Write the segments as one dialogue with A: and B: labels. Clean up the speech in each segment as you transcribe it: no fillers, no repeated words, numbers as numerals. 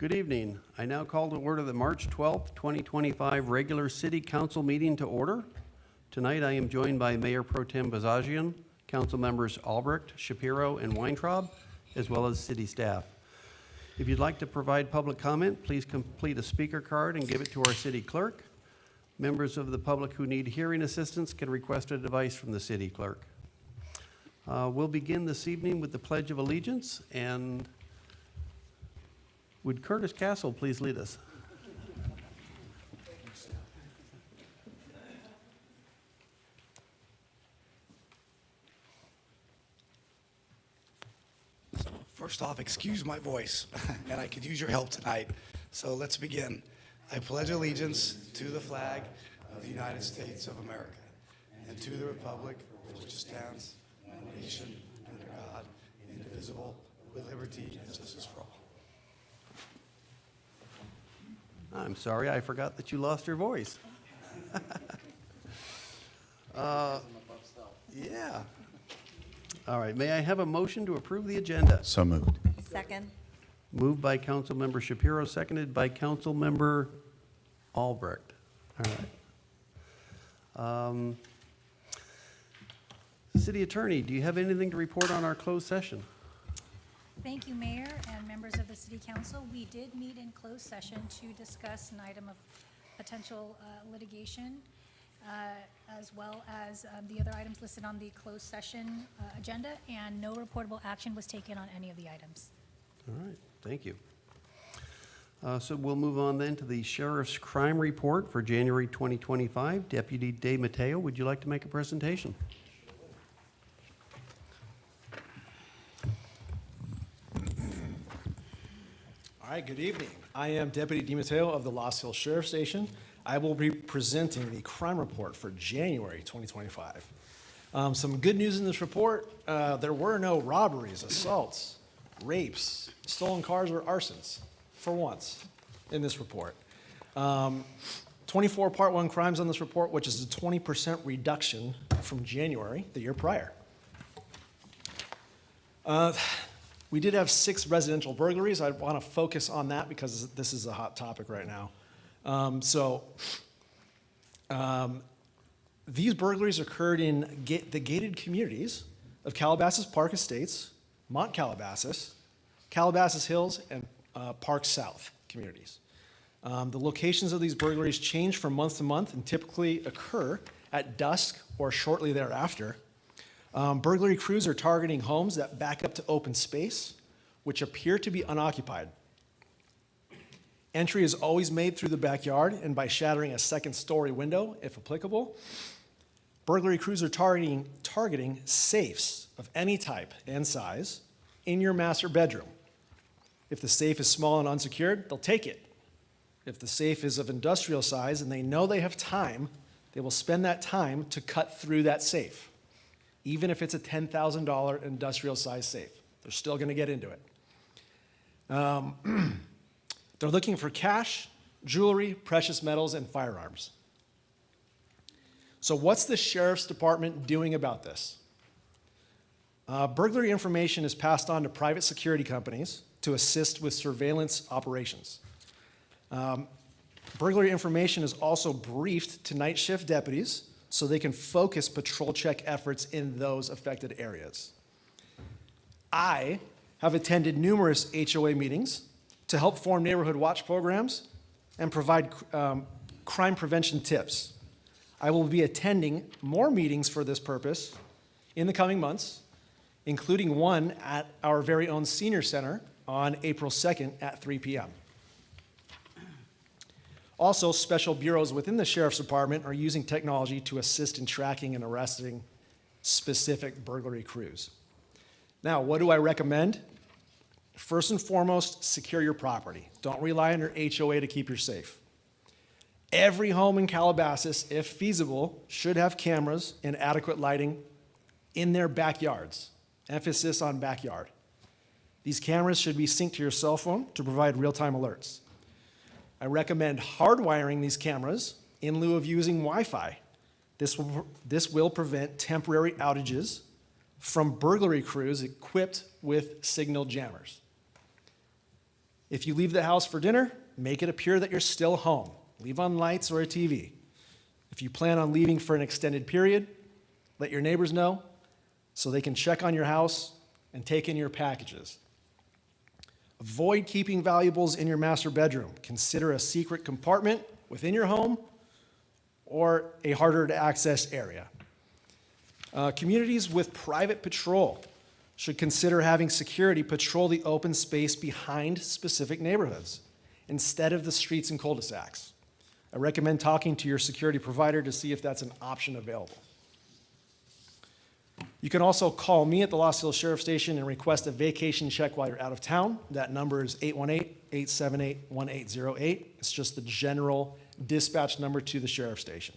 A: Good evening. I now call to order the March 12th, 2025 regular City Council meeting to order. Tonight I am joined by Mayor Pro Tem Bazagian, Council members Albrecht, Shapiro, and Weintraub, as well as city staff. If you'd like to provide public comment, please complete a speaker card and give it to our city clerk. Members of the public who need hearing assistance can request a device from the city clerk. We'll begin this evening with the Pledge of Allegiance, and would Curtis Castle please lead us?
B: First off, excuse my voice, and I could use your help tonight. So let's begin. I pledge allegiance to the flag of the United States of America and to the republic for which stands one nation under God, indivisible, with liberty and justice for all.
A: I'm sorry, I forgot that you lost your voice. Yeah. All right, may I have a motion to approve the agenda?
C: So moved.
D: Second.
A: Moved by Councilmember Shapiro, seconded by Councilmember Albrecht. All right. City Attorney, do you have anything to report on our closed session?
E: Thank you, Mayor and members of the City Council. We did meet in closed session to discuss an item of potential litigation, as well as the other items listed on the closed session agenda, and no reportable action was taken on any of the items.
A: All right, thank you. So we'll move on then to the Sheriff's Crime Report for January 2025. Deputy De Matteo, would you like to make a presentation?
F: All right, good evening. I am Deputy De Matteo of the Lost Hills Sheriff Station. I will be presenting the crime report for January 2025. Some good news in this report. There were no robberies, assaults, rapes, stolen cars, or arsons, for once, in this report. 24 Part 1 crimes on this report, which is a 20% reduction from January, the year prior. We did have 6 residential burglaries. I want to focus on that because this is a hot topic right now. These burglaries occurred in the gated communities of Calabasas Park Estates, Mont Calabasas, Calabasas Hills, and Park South communities. The locations of these burglaries change from month to month and typically occur at dusk or shortly thereafter. Burglary crews are targeting homes that back up to open space, which appear to be unoccupied. Entry is always made through the backyard and by shattering a second-story window, if applicable. Burglary crews are targeting safes of any type and size in your master bedroom. If the safe is small and unsecured, they'll take it. If the safe is of industrial size and they know they have time, they will spend that time to cut through that safe. Even if it's a $10,000 industrial size safe, they're still going to get into it. They're looking for cash, jewelry, precious metals, and firearms. So what's the Sheriff's Department doing about this? Burglary information is passed on to private security companies to assist with surveillance operations. Burglary information is also briefed to night shift deputies so they can focus patrol check efforts in those affected areas. I have attended numerous HOA meetings to help form neighborhood watch programs and provide crime prevention tips. I will be attending more meetings for this purpose in the coming months, including one at our very own senior center on April 2nd at 3 p.m. Also, special bureaus within the Sheriff's Department are using technology to assist in tracking and arresting specific burglary crews. Now, what do I recommend? First and foremost, secure your property. Don't rely on your HOA to keep you safe. Every home in Calabasas, if feasible, should have cameras and adequate lighting in their backyards. Emphasis on backyard. These cameras should be synced to your cell phone to provide real-time alerts. I recommend hardwiring these cameras in lieu of using Wi-Fi. This will prevent temporary outages from burglary crews equipped with signal jammers. If you leave the house for dinner, make it appear that you're still home. Leave on lights or a TV. If you plan on leaving for an extended period, let your neighbors know so they can check on your house and take in your packages. Avoid keeping valuables in your master bedroom. Consider a secret compartment within your home or a harder to access area. Communities with private patrol should consider having security patrol the open space behind specific neighborhoods instead of the streets and cul-de-sacs. I recommend talking to your security provider to see if that's an option available. You can also call me at the Los Hills Sheriff Station and request a vacation check while you're out of town. That number is 818-878-1808. It's just the general dispatch number to the Sheriff Station.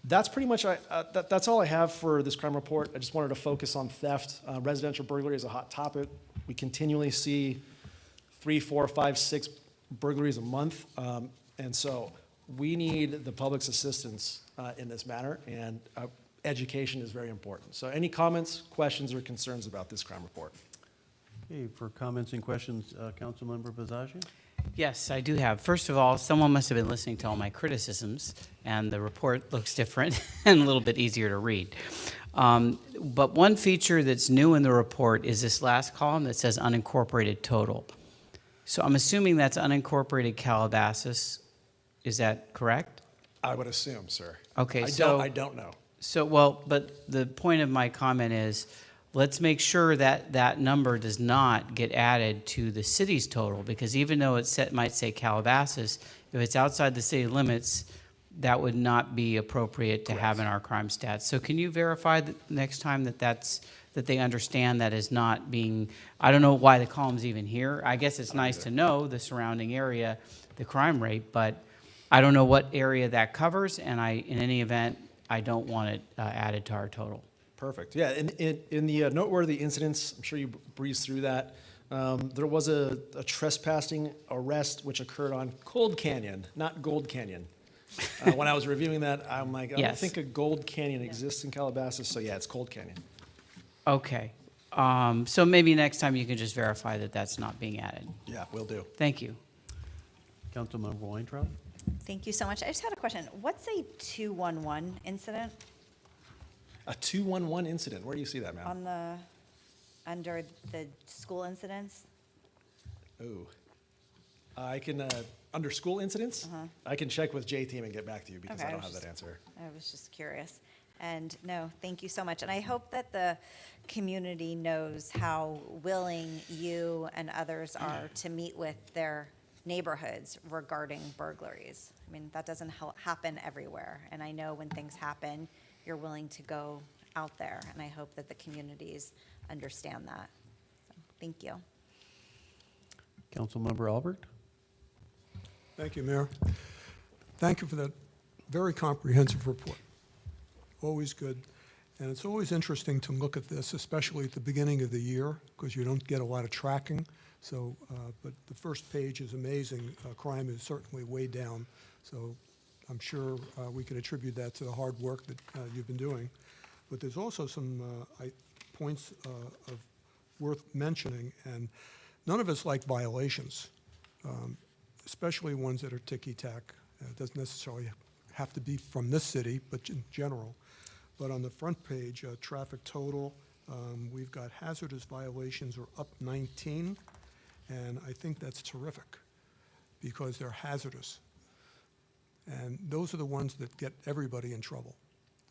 F: That's pretty much, that's all I have for this crime report. I just wanted to focus on theft. Residential burglary is a hot topic. We continually see 3, 4, 5, 6 burglaries a month. And so we need the public's assistance in this matter, and education is very important. So any comments, questions, or concerns about this crime report?
A: Okay, for comments and questions, Councilmember Bazagian?
C: Yes, I do have. First of all, someone must have been listening to all my criticisms, and the report looks different and a little bit easier to read. But one feature that's new in the report is this last column that says unincorporated total. So I'm assuming that's unincorporated Calabasas. Is that correct?
F: I would assume, sir.
C: Okay,
F: I don't know.
C: So, well, but the point of my comment is, let's make sure that that number does not get added to the city's total, because even though it might say Calabasas, if it's outside the city limits, that would not be appropriate to have in our crime stats. So can you verify that next time that they understand that is not being, I don't know why the column's even here. I guess it's nice to know the surrounding area, the crime rate, but I don't know what area that covers, and in any event, I don't want it added to our total.
F: Perfect. Yeah, in the noteworthy incidents, I'm sure you breezed through that. There was a trespassing arrest which occurred on Cold Canyon, not Gold Canyon. When I was reviewing that, I'm like, I don't think a Gold Canyon exists in Calabasas, so yeah, it's Cold Canyon.
C: Okay. So maybe next time you can just verify that that's not being added.
F: Yeah, will do.
C: Thank you.
A: Councilmember Weintraub?
D: Thank you so much. I just had a question. What's a 211 incident
F: A 211 incident, where do you see that, ma'am?
D: under the school incidents?
F: Ooh. I can, under school incidents, I can check with J-Team and get back to you because
D: Okay,
F: I
D: I
F: don't
D: was
F: have that
D: just-
F: answer.
D: I was just curious. And no, thank you so much. And I hope that the community knows how willing you and others are to meet with their neighborhoods regarding burglaries. I mean, that doesn't happen everywhere. And I know when things happen, you're willing to go out there. And I hope that the communities understand that. So, thank you.
A: Councilmember Albrecht?
G: Thank you, Mayor. Thank you for that very comprehensive report. Always good. And it's always interesting to look at this, especially at the beginning of the year, because you don't get a lot of tracking. So, but the first page is amazing. Crime is certainly way down. So I'm sure we can attribute that to the hard work that you've been doing. But there's also some points of worth mentioning, and none of us like violations, especially ones that are ticky-tack. It doesn't necessarily have to be from this city, but in general. But on the front page, traffic total, we've got hazardous violations are up 19, and I think that's terrific because they're hazardous. And those are the ones that get everybody in trouble.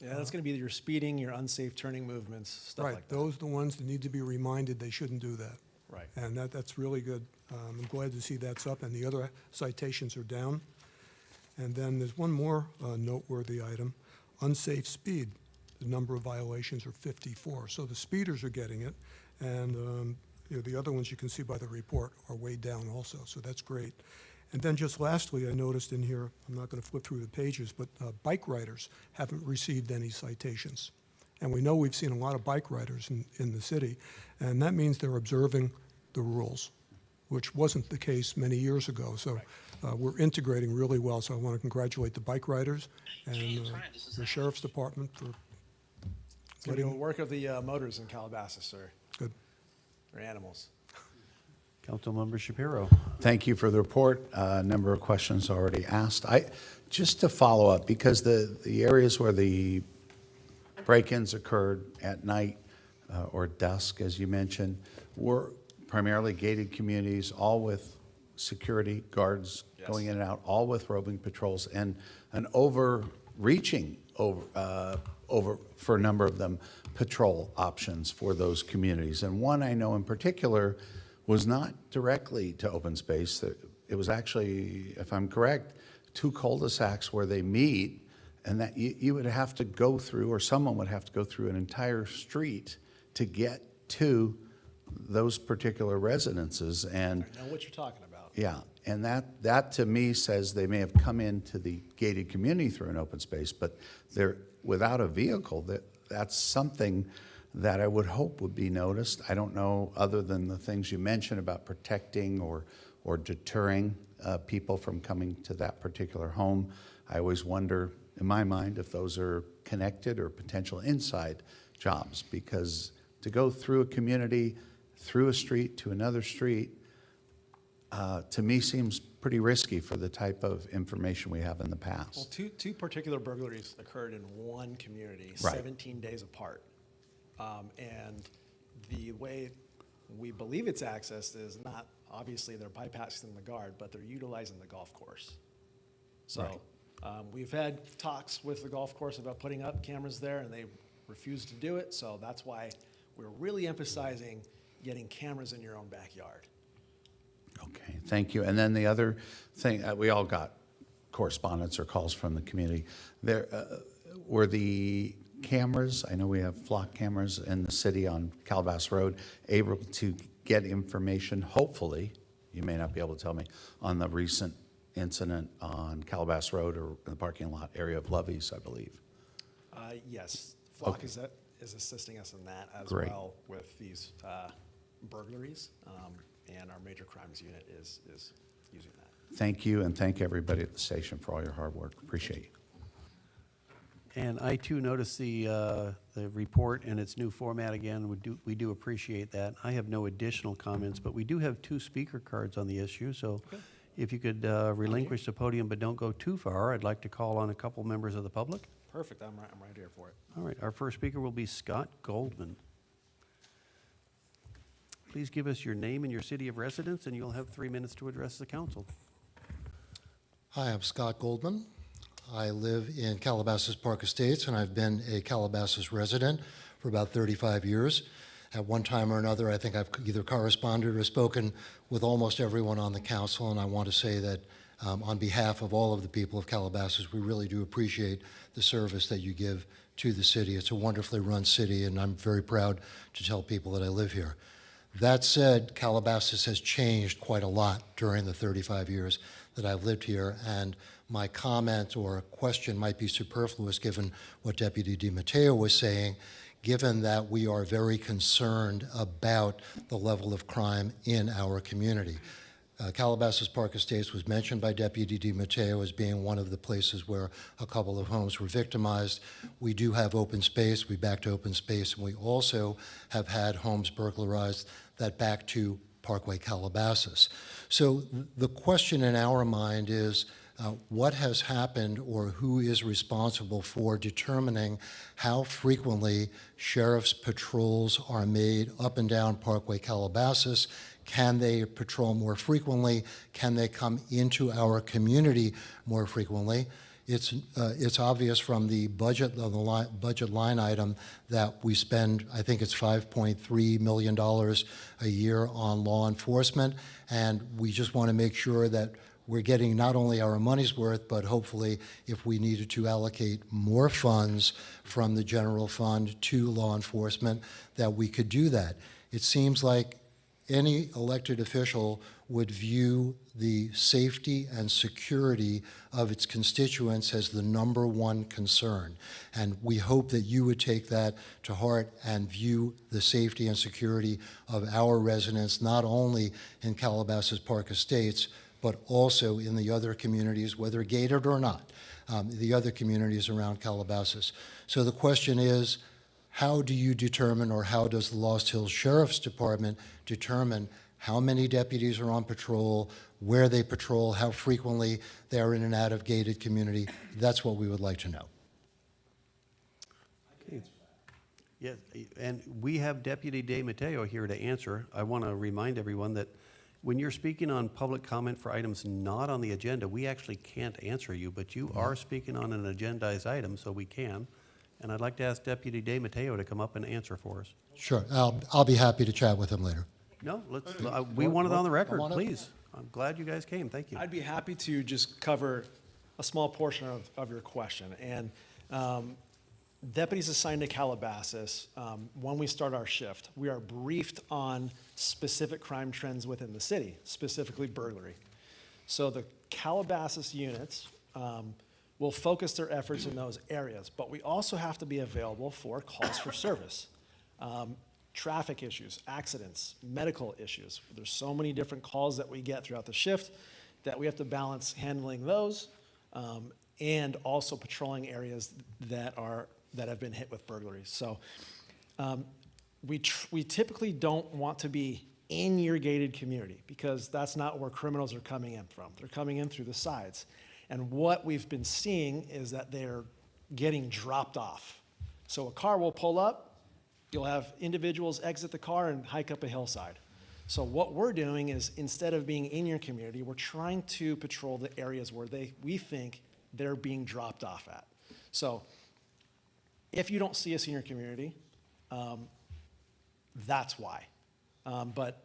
F: Yeah, that's going to be your speeding, your unsafe turning movements, stuff
G: Right,
F: like that.
G: those are the ones that need to be reminded they shouldn't do that.
F: Right.
G: And that's really good. I'm glad to see that's up, and the other citations are down. And then there's one more noteworthy item, unsafe speed. The number of violations are 54. So the speeders are getting it, and the other ones you can see by the report are way down also, so that's great. And then just lastly, I noticed in here, I'm not going to flip through the pages, but bike riders haven't received any citations. And we know we've seen a lot of bike riders in the city, and that means they're observing the rules, which wasn't the case many years ago. So we're integrating really well, so I want to congratulate the bike riders and the Sheriff's Department for
F: It's going to be the work of the motors in Calabasas, sir.
G: good.
F: They're animals.
A: Councilmember Shapiro.
H: Thank you for the report. A number of questions already asked. Just to follow up, because the areas where the break-ins occurred at night or dusk, as you mentioned, were primarily gated communities, all with security guards going in and out, all with roving patrols, and an overreaching over for a number of them patrol options for those communities. And one I know in particular was not directly to open space. It was actually, if I'm correct, two cul-de-sacs where they meet, and that you would have to go through, or someone would have to go through an entire street to get to those particular residences. And
F: I know what you're talking about.
H: yeah, and that to me says they may have come into the gated community through an open space, but they're without a vehicle. That's something that I would hope would be noticed. I don't know, other than the things you mentioned about protecting or deterring people from coming to that particular home. I always wonder, in my mind, if those are connected or potential inside jobs, because to go through a community, through a street to another street, to me seems pretty risky for the type of information we have in the
F: Well,
H: past.
F: two particular burglaries occurred in one community,
H: Right.
F: 17 days apart. And the way we believe it's accessed is not, obviously, they're bypassing the guard, but they're utilizing the golf course. So
H: Right.
F: we've had talks with the golf course about putting up cameras there, and they refused to do it. So that's why we're really emphasizing getting cameras in your own backyard.
H: Okay, thank you. And then the other thing, we all got correspondence or calls from the community. There were the cameras, I know we have flock cameras in the city on Calabasas Road, able to get information, hopefully, you may not be able to tell me, on the recent incident on Calabasas Road or in the parking lot area of Lovey's, I believe.
F: Yes, Flock
H: Okay.
F: is assisting us in that as
H: Great.
F: well with these burglaries, and our major crimes unit is using that.
H: Thank you, and thank everybody at the station for all your hard work. Appreciate you.
A: And I too noticed the report and its new format again. We do appreciate that. I have no additional comments, but we do have 2 speaker cards on the issue, so if you could relinquish the podium but don't go too far, I'd like to call on a couple members of the public.
F: Perfect, I'm right here for it.
A: All right, our first speaker will be Scott Goldman. Please give us your name and your city of residence, and you'll have 3 minutes to address the council.
I: Hi, I'm Scott Goldman. I live in Calabasas Park Estates, and I've been a Calabasas resident for about 35 years. At one time or another, I think I've either corresponded or spoken with almost everyone on the council, and I want to say that on behalf of all of the people of Calabasas, we really do appreciate the service that you give to the city. It's a wonderfully run city, and I'm very proud to tell people that I live here. That said, Calabasas has changed quite a lot during the 35 years that I've lived here, and my comment or question might be superfluous given what Deputy DiMatteo was saying, given that we are very concerned about the level of crime in our community. Calabasas Park Estates was mentioned by Deputy DiMatteo as being one of the places where a couple of homes were victimized. We do have open space, we back to open space, and we also have had homes burglarized that back to Parkway Calabasas. So the question in our mind is, what has happened or who is responsible for determining how frequently sheriff's patrols are made up and down Parkway Calabasas? Can they patrol more frequently? Can they come into our community more frequently? It's obvious from the budget line item that we spend, I think it's $5.3 million a year on law enforcement, and we just want to make sure that we're getting not only our money's worth, but hopefully if we needed to allocate more funds from the general fund to law enforcement, that we could do that. It seems like any elected official would view the safety and security of its constituents as the #1 concern. And we hope that you would take that to heart and view the safety and security of our residents, not only in Calabasas Park Estates, but also in the other communities, whether gated or not, the other communities around Calabasas. So the question is, how do you determine, or how does the Lost Hills Sheriff's Department determine how many deputies are on patrol, where they patrol, how frequently they are in and out of gated community. That's what we would like to know.
A: Yes, and we have Deputy De Matteo here to answer. I want to remind everyone that when you're speaking on public comment for items not on the agenda, we actually can't answer you, but you are speaking on an agendized item, so we can. And I'd like to ask Deputy De Matteo to come up and answer for us.
I: Sure, I'll be happy to chat with him later.
A: No, we want it on the record,
I: I want it.
A: please. I'm glad you guys came, thank you.
F: I'd be happy to just cover a small portion of your question. And deputies assigned to Calabasas, when we start our shift, we are briefed on specific crime trends within the city, specifically burglary. So the Calabasas units will focus their efforts in those areas, but we also have to be available for calls for service. Traffic issues, accidents, medical issues. There's so many different calls that we get throughout the shift that we have to balance handling those and also patrolling areas that have been hit with burglaries. So we typically don't want to be in your gated community because that's not where criminals are coming in from. They're coming in through the sides. And what we've been seeing is that they're getting dropped off. So a car will pull up, you'll have individuals exit the car and hike up a hillside. So what we're doing is instead of being in your community, we're trying to patrol the areas where we think they're being dropped off at. So if you don't see us in your community, that's why. But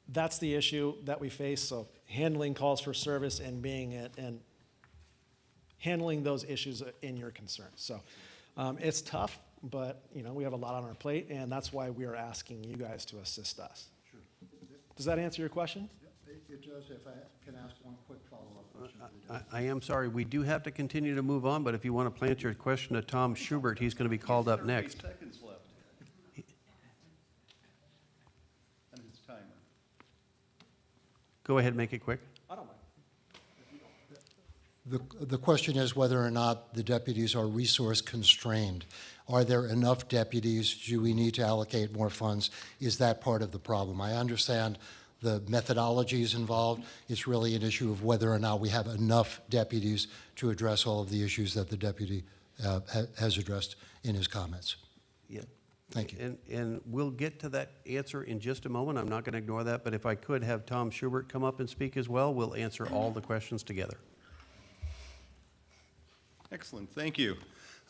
F: that's the issue that we face. So handling calls for service and handling those issues in your concerns. So it's tough, but we have a lot on our plate, and that's why we are asking you guys to assist us. Sure. Does that answer your question?
I: It does. If I can ask one quick follow-up question.
A: I am sorry, we do have to continue to move on, but if you want to plant your question to Tom Schubert, he's going to be called up next.
H: 30 seconds left. And his timer.
A: Go ahead, make it quick.
F: I don't mind.
I: The question is whether or not the deputies are resource constrained. Are there enough deputies? Do we need to allocate more funds? Is that part of the problem? I understand the methodologies involved. It's really an issue of whether or not we have enough deputies to address all of the issues that the deputy has addressed in his comments.
A: Yeah.
I: Thank you.
A: And we'll get to that answer in just a moment. I'm not going to ignore that, but if I could have Tom Schubert come up and speak as well, we'll answer all the questions together.
J: Excellent, thank you.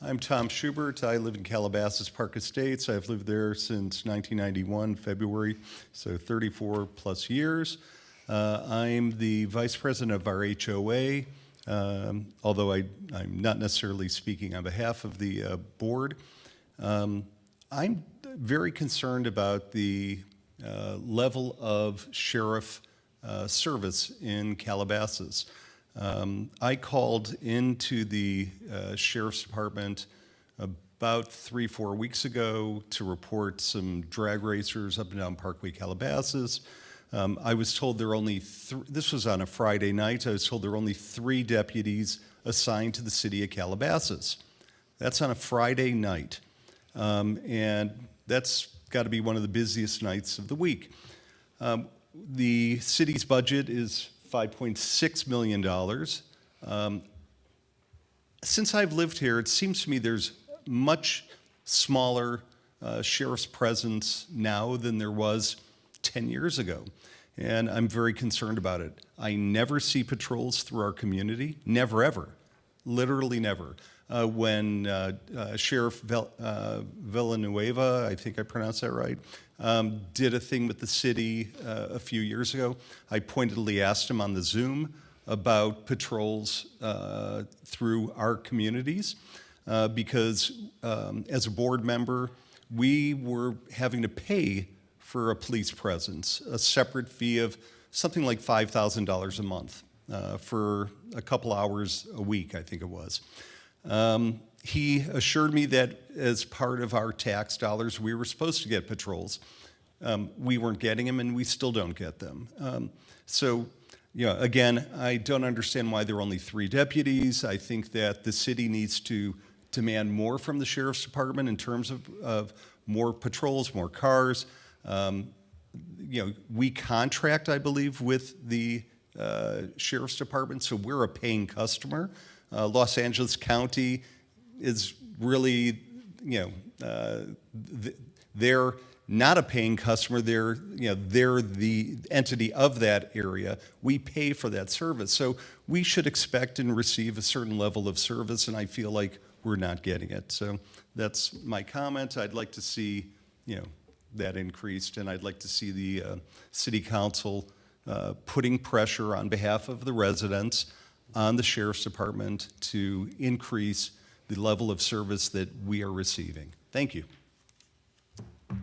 J: I'm Tom Schubert. I live in Calabasas Park Estates. I've lived there since 1991, February, so 34 plus years. I'm the vice president of our HOA, although I'm not necessarily speaking on behalf of the board. I'm very concerned about the level of sheriff service in Calabasas. I called into the Sheriff's Department about 3-4 weeks ago to report some drag racers up and down Parkway Calabasas. I was told there are only this was on a Friday night. I was told there are only 3 deputies assigned to the city of Calabasas. That's on a Friday night. And that's got to be one of the busiest nights of the week. The city's budget is $5.6 million. Since I've lived here, it seems to me there's much smaller sheriff's presence now than there was 10 years ago. And I'm very concerned about it. I never see patrols through our community, never ever, literally never. When Sheriff Villanueva, I think I pronounced that right, did a thing with the city a few years ago, I pointedly asked him on the Zoom about patrols through our communities because as a board member, we were having to pay for a police presence, a separate fee of something like $5,000 a month for a couple hours a week, I think it was. He assured me that as part of our tax dollars, we were supposed to get patrols. We weren't getting them, and we still don't get them. So, again, I don't understand why there are only 3 deputies. I think that the city needs to demand more from the sheriff's department in terms of more patrols, more cars. we contract, I believe, with the Sheriff's Department, so we're a paying customer. Los Angeles County is really, they're not a paying customer. They're the entity of that area. We pay for that service, so we should expect and receive a certain level of service, and I feel like we're not getting it. So that's my comment. I'd like to see, that increased, and I'd like to see the city council putting pressure on behalf of the residents on the Sheriff's Department to increase the level of service that we are receiving. Thank you.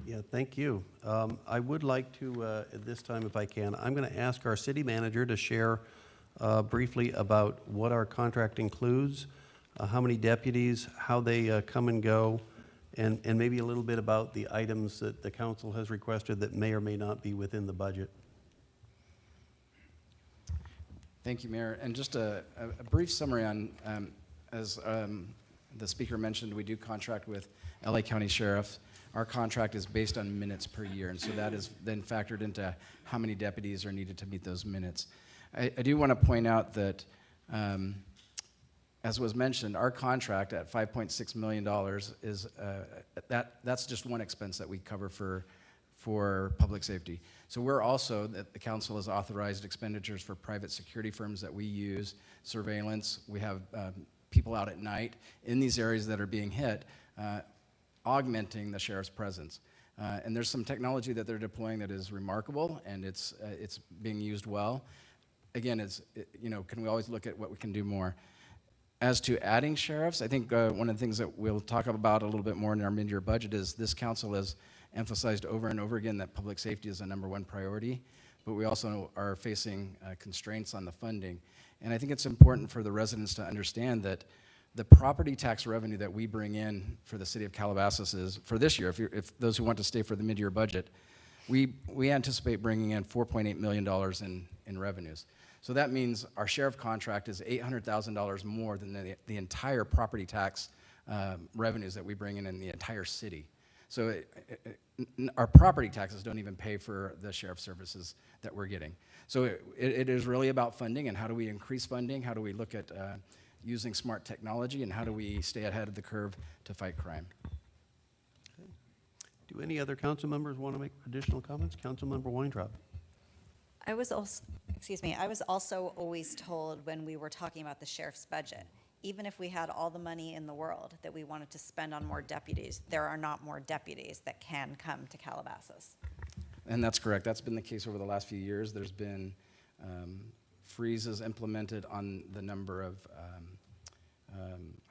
A: Yeah, thank you. I would like to, at this time, if I can, I'm going to ask our city manager to share briefly about what our contract includes, how many deputies, how they come and go, and maybe a little bit about the items that the council has requested that may or may not be within the budget.
K: Thank you, Mayor. And just a brief summary on, as the speaker mentioned, we do contract with LA County Sheriff. Our contract is based on minutes per year, and so that is then factored into how many deputies are needed to meet those minutes. I do want to point out that, as was mentioned, our contract at $5.6 million is that's just one expense that we cover for public safety. So we're also, that the council has authorized expenditures for private security firms that we use, surveillance. We have people out at night in these areas that are being hit, augmenting the sheriff's presence. And there's some technology that they're deploying that is remarkable, and it's being used well. Again, can we always look at what we can do more? As to adding sheriffs, I think one of the things that we'll talk about a little bit more in our mid-year budget is this council has emphasized over and over again that public safety is the #1 priority, but we also are facing constraints on the funding. And I think it's important for the residents to understand that the property tax revenue that we bring in for the city of Calabasas is, for this year, if those who want to stay for the mid-year budget, we anticipate bringing in $4.8 million in revenues. So that means our sheriff contract is $800,000 more than the entire property tax revenues that we bring in the entire city. So our property taxes don't even pay for the sheriff services that we're getting. So it is really about funding, and how do we increase funding? How do we look at using smart technology, and how do we stay ahead of the curve to fight crime?
A: Do any other council members want to make additional comments? Councilmember Weintraub.
D: I was also always told when we were talking about the sheriff's budget, even if we had all the money in the world that we wanted to spend on more deputies, there are not more deputies that can come to Calabasas.
K: And that's correct. That's been the case over the last few years. There's been freezes implemented on the number of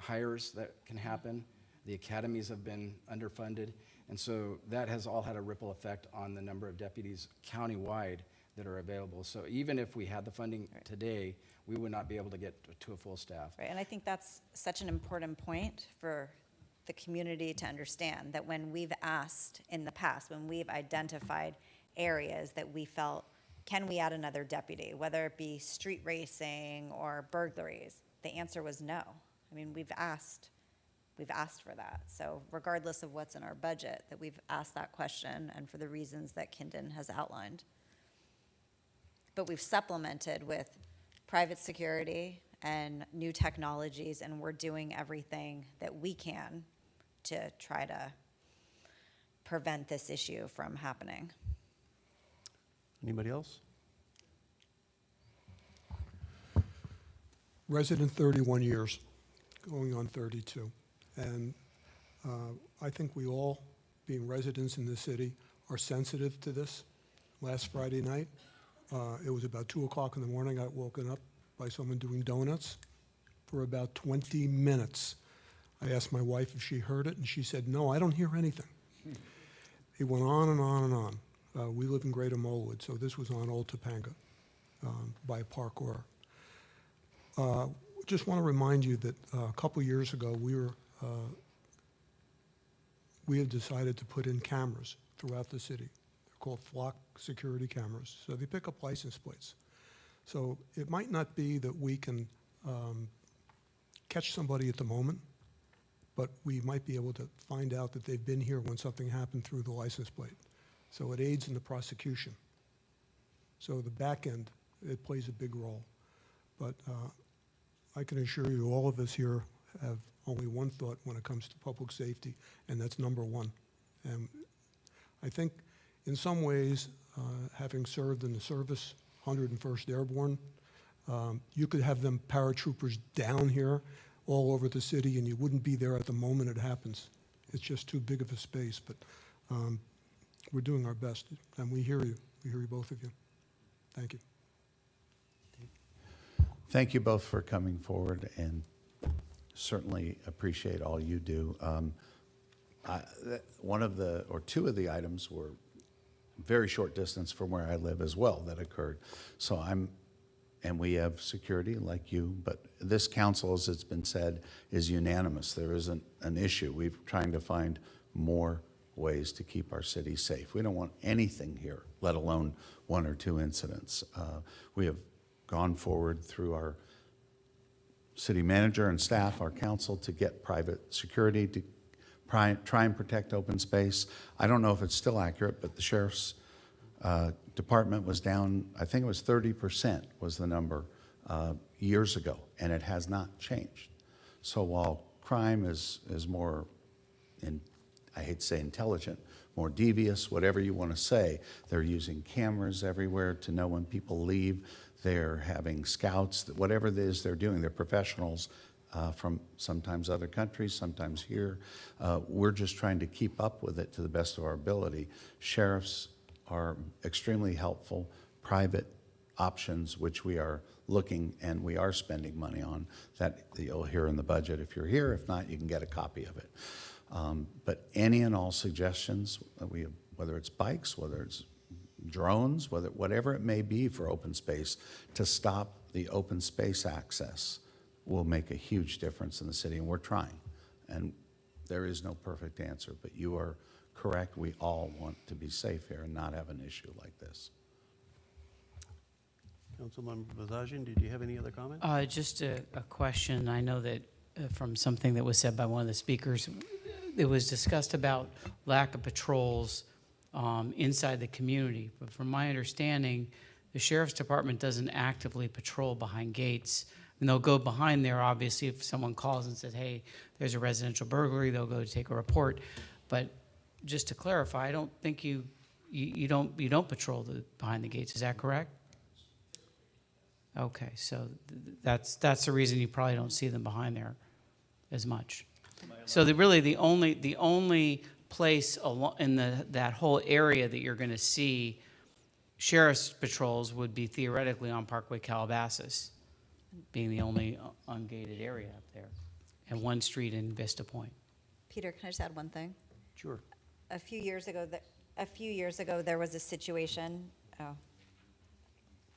K: hires that can happen. The academies have been underfunded, and so that has all had a ripple effect on the number of deputies countywide that are available. So even if we had the funding today, we would not be able to get to a full staff.
D: Right, and I think that's such an important point for the community to understand, that when we've asked in the past, when we've identified areas that we felt, can we add another deputy, whether it be street racing or burglaries, the answer was no. I mean, we've asked for that. So regardless of what's in our budget, that we've asked that question, and for the reasons that Kindon has outlined. But we've supplemented with private security and new technologies, and we're doing everything that we can to try to prevent this issue from happening.
A: Anybody else?
G: Resident 31 years, going on 32. And I think we all, being residents in the city, are sensitive to this. Last Friday night, it was about 2 o'clock in the morning. I got woken up by someone doing donuts for about 20 minutes. I asked my wife if she heard it, and she said, no, I don't hear anything. It went on and on and on. We live in Greater Molewood, so this was on Old Topanga by Park Orr. Just want to remind you that a couple years ago, we had decided to put in cameras throughout the city. They're called flock security cameras, so they pick up license plates. So it might not be that we can catch somebody at the moment, but we might be able to find out that they've been here when something happened through the license plate. So it aids in the prosecution. So the back end, it plays a big role. But I can assure you, all of us here have only one thought when it comes to public safety, and that's number one. And I think in some ways, having served in the service, 101st Airborne, you could have them paratroopers down here all over the city, and you wouldn't be there at the moment it happens. It's just too big of a space, but we're doing our best, and we hear you. We hear you, both of you. Thank you.
H: Thank you both for coming forward, and certainly appreciate all you do. One of the, or two of the items were very short distance from where I live as well that occurred. So and we have security like you, but this council, as it's been said, is unanimous. There isn't an issue. We're trying to find more ways to keep our city safe. We don't want anything here, let alone one or two incidents. We have gone forward through our city manager and staff, our council, to get private security to try and protect open space. I don't know if it's still accurate, but the sheriff's department was down, I think it was 30% was the number years ago, and it has not changed. So while crime is more, I hate to say intelligent, more devious, whatever you want to say, they're using cameras everywhere to know when people leave. They're having scouts, whatever it is they're doing. They're professionals from sometimes other countries, sometimes here. We're just trying to keep up with it to the best of our ability. Sheriffs are extremely helpful. Private options, which we are looking and we are spending money on, that you'll hear in the budget if you're here. If not, you can get a copy of it. But any and all suggestions, whether it's bikes, whether it's drones, whatever it may be for open space, to stop the open space access will make a huge difference in the city, and we're trying. And there is no perfect answer, but you are correct. We all want to be safe here and not have an issue like this.
A: Councilmember Bazagian, did you have any other comments?
C: Just a question. I know that from something that was said by one of the speakers, it was discussed about lack of patrols inside the community. But from my understanding, the sheriff's department doesn't actively patrol behind gates. And they'll go behind there, obviously, if someone calls and says, hey, there's a residential burglary, they'll go take a report. But just to clarify, I don't think you don't patrol behind the gates. Is that correct? Okay, so that's the reason you probably don't see them behind there as much. So the only place in that whole area that you're going to see sheriff's patrols would be theoretically on Parkway Calabasas, being the only ungated area up there, and one street in Vista Point.
D: Peter, can I just add one thing?
A: Sure.
D: A few years ago, there was a situation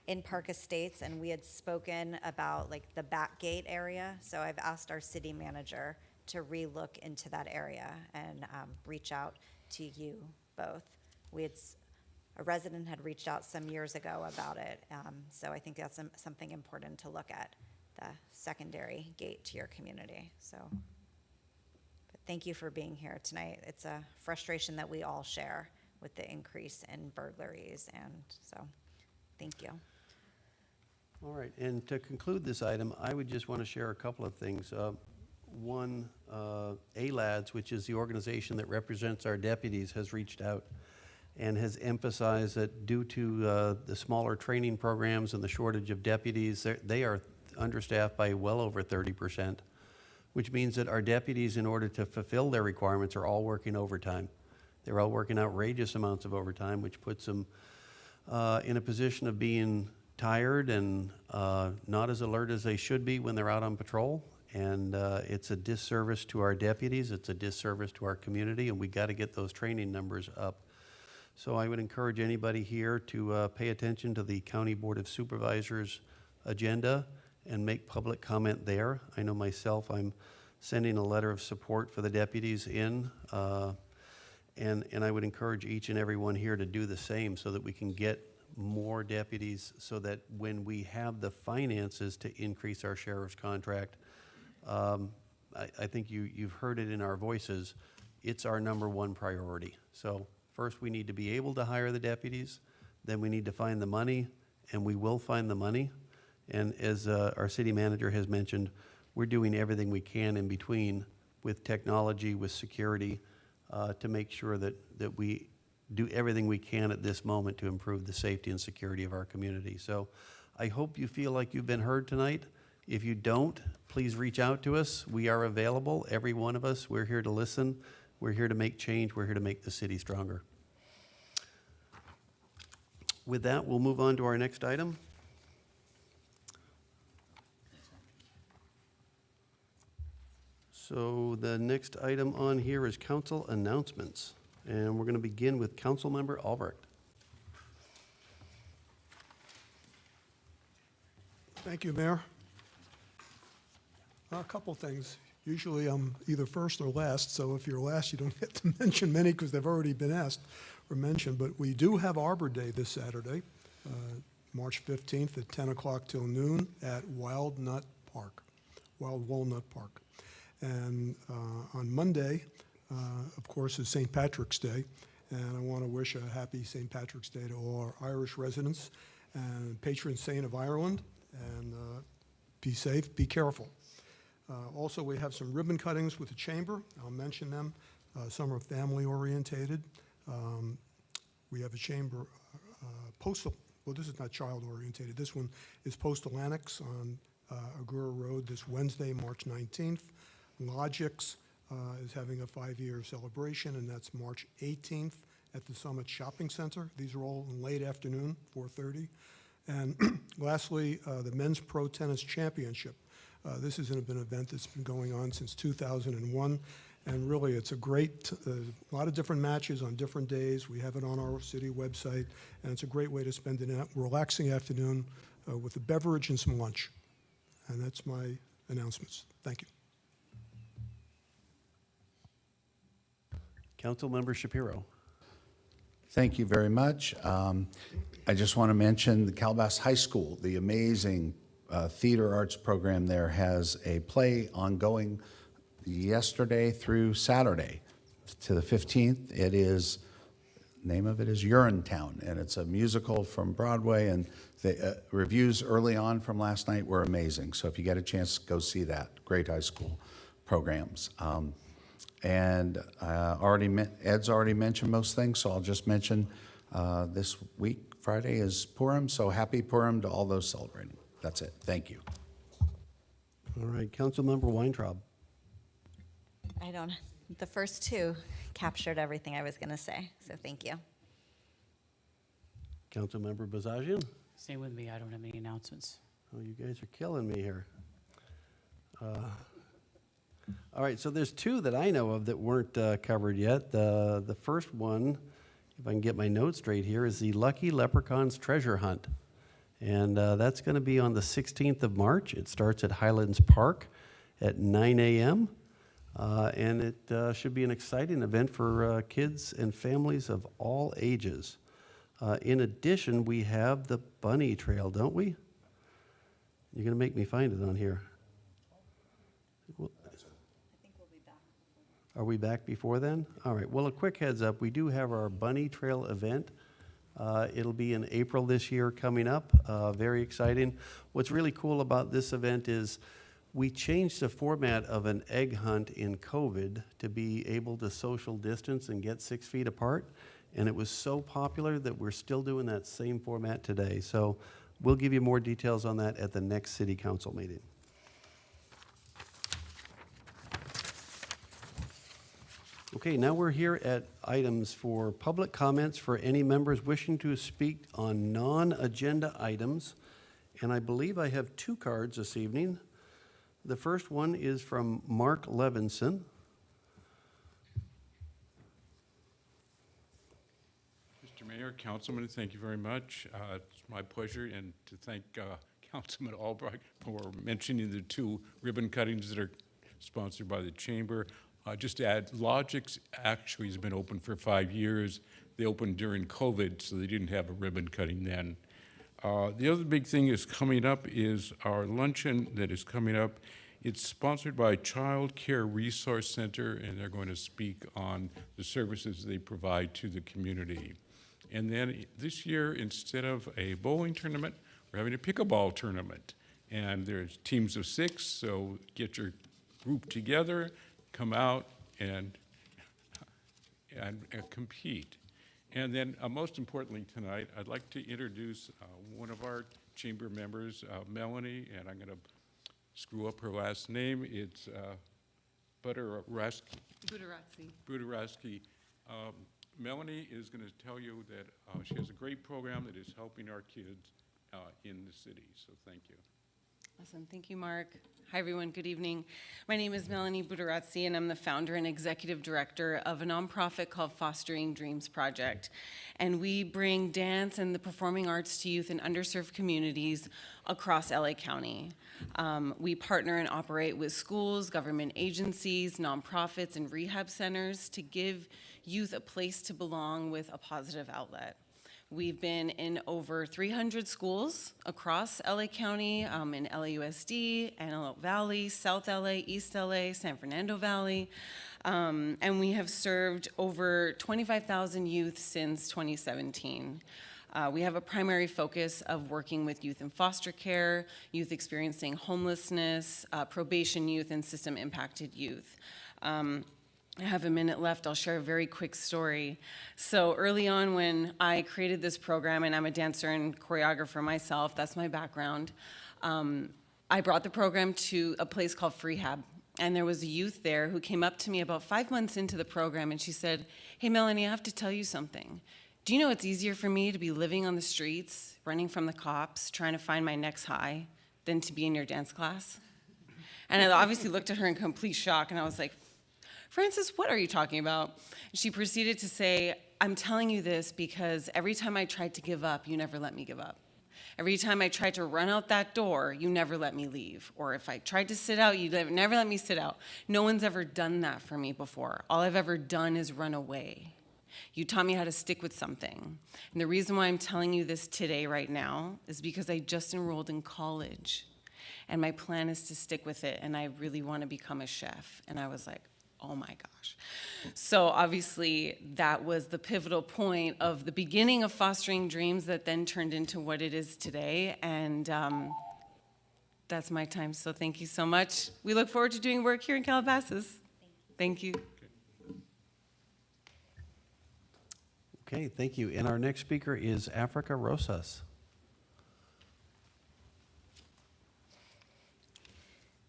D: in Park Estates, and we had spoken about like the back gate area. So I've asked our city manager to relook into that area and reach out to you both. A resident had reached out some years ago about it, so I think that's something important to look at, the secondary gate to your community. So, but thank you for being here tonight. It's a frustration that we all share with the increase in burglaries, and so thank you.
A: All right, and to conclude this item, I would just want to share a couple of things. One, ALADS, which is the organization that represents our deputies, has reached out and has emphasized that due to the smaller training programs and the shortage of deputies, they are understaffed by well over 30%, which means that our deputies, in order to fulfill their requirements, are all working overtime. They're all working outrageous amounts of overtime, which puts them in a position of being tired and not as alert as they should be when they're out on patrol. And it's a disservice to our deputies, it's a disservice to our community, and we got to get those training numbers up. So I would encourage anybody here to pay attention to the County Board of Supervisors agenda and make public comment there. I know myself, I'm sending a letter of support for the deputies in, and I would encourage each and every one here to do the same so that we can get more deputies, so that when we have the finances to increase our sheriff's contract, I think you've heard it in our voices, it's our #1 priority. So First, we need to be able to hire the deputies, then we need to find the money, and we will find the money. And as our city manager has mentioned, we're doing everything we can in between with technology, with security, to make sure that we do everything we can at this moment to improve the safety and security of our community. So I hope you feel like you've been heard tonight. If you don't, please reach out to us. We are available, every one of us. We're here to listen. We're here to make change. We're here to make the city stronger. With that, we'll move on to our next item. So the next item on here is council announcements. And we're going to begin with Councilmember Albrecht.
G: Thank you, Mayor. A couple things. Usually I'm either first or last, so if you're last, you don't get to mention many because they've already been asked or mentioned. But we do have Arbor Day this Saturday, March 15th at 10 o'clock till noon at Wild Walnut Park. And on Monday, of course, is St. Patrick's Day. And I want to wish a happy St. Patrick's Day to all our Irish residents and patron saint of Ireland. And be safe, be careful. Also, we have some ribbon cuttings with the chamber. I'll mention them. Some are family orientated. We have a chamber postal. Well, this is not child orientated. This one is Postal Annex on Agoura Road this Wednesday, March 19th. Logix is having a 5-year celebration, and that's March 18th at the Summit Shopping Center. These are all in late afternoon, 4:30. And lastly, the Men's Pro Tennis Championship. This has been an event that's been going on since 2001, and really it's a great, a lot of different matches on different days. We have it on our city website, and it's a great way to spend a relaxing afternoon with a beverage and some lunch. And that's my announcements. Thank you.
A: Councilmember Shapiro.
H: Thank you very much. I just want to mention the Calabasas High School, the amazing theater arts program there has a play ongoing yesterday through Saturday to the 15th. It is, name of it is Urinetown, and it's a musical from Broadway, and the reviews early on from last night were amazing. So if you get a chance, go see that. Great high school programs. And Ed's already mentioned most things, so I'll just mention this week, Friday, is Purim, so happy Purim to all those celebrating. That's it. Thank you.
A: All right, Councilmember Weintraub.
D: The first two captured everything I was going to say, so thank you.
A: Councilmember Bazagian.
C: Same with me. I don't have any announcements.
A: Oh, you guys are killing me here. All right, so there's two that I know of that weren't covered yet. The first one, if I can get my notes straight here, is the Lucky Leprechauns Treasure Hunt. And that's going to be on the 16th of March. It starts at Highlands Park at 9 a.m. And it should be an exciting event for kids and families of all ages. In addition, we have the Bunny Trail, don't we? You're going to make me find it on here. Are we back before then? All right, well, a quick heads up. We do have our Bunny Trail event. It'll be in April this year coming up. Very exciting. What's really cool about this event is we changed the format of an egg hunt in COVID to be able to social distance and get 6 feet apart. And it was so popular that we're still doing that same format today. So we'll give you more details on that at the next city council meeting. Okay, now we're here at items for public comments for any members wishing to speak on non-agenda items. And I believe I have 2 cards this evening. The first one is from Mark Levinson.
L: Mr. Mayor, Councilman, thank you very much. It's my pleasure, and to thank Councilman Albrecht for mentioning the 2 ribbon cuttings that are sponsored by the Chamber. Just to add, Logix actually has been open for 5 years. They opened during COVID, so they didn't have a ribbon cutting then. The other big thing is coming up is our luncheon that is coming up It's sponsored by Child Care Resource Center, and they're going to speak on the services they provide to the community. And then this year, instead of a bowling tournament, we're having a pickleball tournament. And there's teams of 6, so get your group together, come out and compete. And then most importantly tonight, I'd like to introduce one of our chamber members, Melanie, and I'm going to screw up her last name. It's Budarazki. Melanie is going to tell you that she has a great program that is helping our kids in the city. So thank you.
M: Awesome. Thank you, Mark. Hi, everyone. Good evening. My name is Melanie Budarazzi, and I'm the founder and executive director of a nonprofit called Fostering Dreams Project. And we bring dance and the performing arts to youth in underserved communities across LA County. We partner and operate with schools, government agencies, nonprofits, and rehab centers to give youth a place to belong with a positive outlet. We've been in over 300 schools across LA County, in LAUSD, Antelope Valley, South LA, East LA, San Fernando Valley, and we have served over 25,000 youth since 2017. We have a primary focus of working with youth in foster care, youth experiencing homelessness, probation youth, and system-impacted youth. I have a minute left. I'll share a very quick story. So early on when I created this program, and I'm a dancer and choreographer myself, that's my background, I brought the program to a place called Freehab. And there was a youth there who came up to me about 5 months into the program, and she said, "Hey, Melanie, I have to tell you something. Do you know it's easier for me to be living on the streets, running from the cops, trying to find my next high, than to be in your dance class?" And I obviously looked at her in complete shock, and I was like, "Frances, what are you talking about?" She proceeded to say, "I'm telling you this because every time I tried to give up, you never let me give up. Every time I tried to run out that door, you never let me leave. Or if I tried to sit out, you never let me sit out. No one's ever done that for me before. All I've ever done is run away. You taught me how to stick with something. And the reason why I'm telling you this today, right now, is because I just enrolled in college. And my plan is to stick with it, and I really want to become a chef." And I was like, oh my gosh. So obviously that was the pivotal point of the beginning of Fostering Dreams that then turned into what it is today. And that's my time. So thank you so much. We look forward to doing work here in Calabasas. Thank you.
A: Okay, thank you. And our next speaker is Africa Rosas.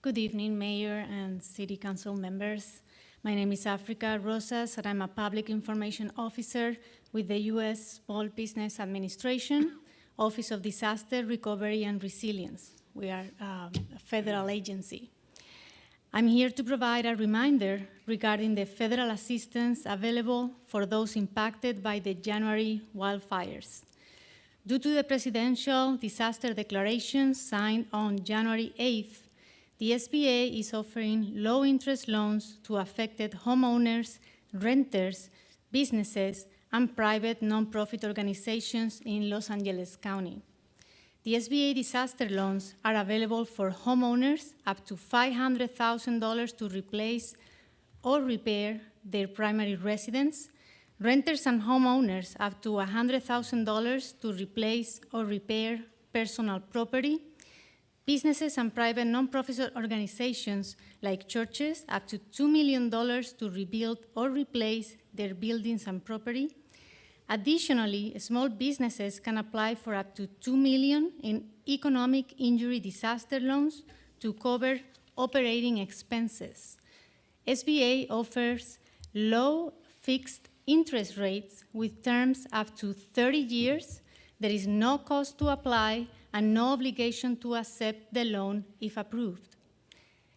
N: Good evening, Mayor and City Council members. My name is Africa Rosas, and I'm a Public Information Officer with the U.S. Small Business Administration, Office of Disaster Recovery and Resilience. We are a federal agency. I'm here to provide a reminder regarding the federal assistance available for those impacted by the January wildfires. Due to the presidential disaster declaration signed on January 8th, the SBA is offering low-interest loans to affected homeowners, renters, businesses, and private nonprofit organizations in Los Angeles County. The SBA disaster loans are available for homeowners up to $500,000 to replace or repair their primary residence, renters and homeowners up to $100,000 to replace or repair personal property, businesses and private nonprofit organizations like churches up to $2 million to rebuild or replace their buildings and property. Additionally, small businesses can apply for up to $2 million in economic injury disaster loans to cover operating expenses. SBA offers low fixed interest rates with terms up to 30 years. There is no cost to apply and no obligation to accept the loan if approved.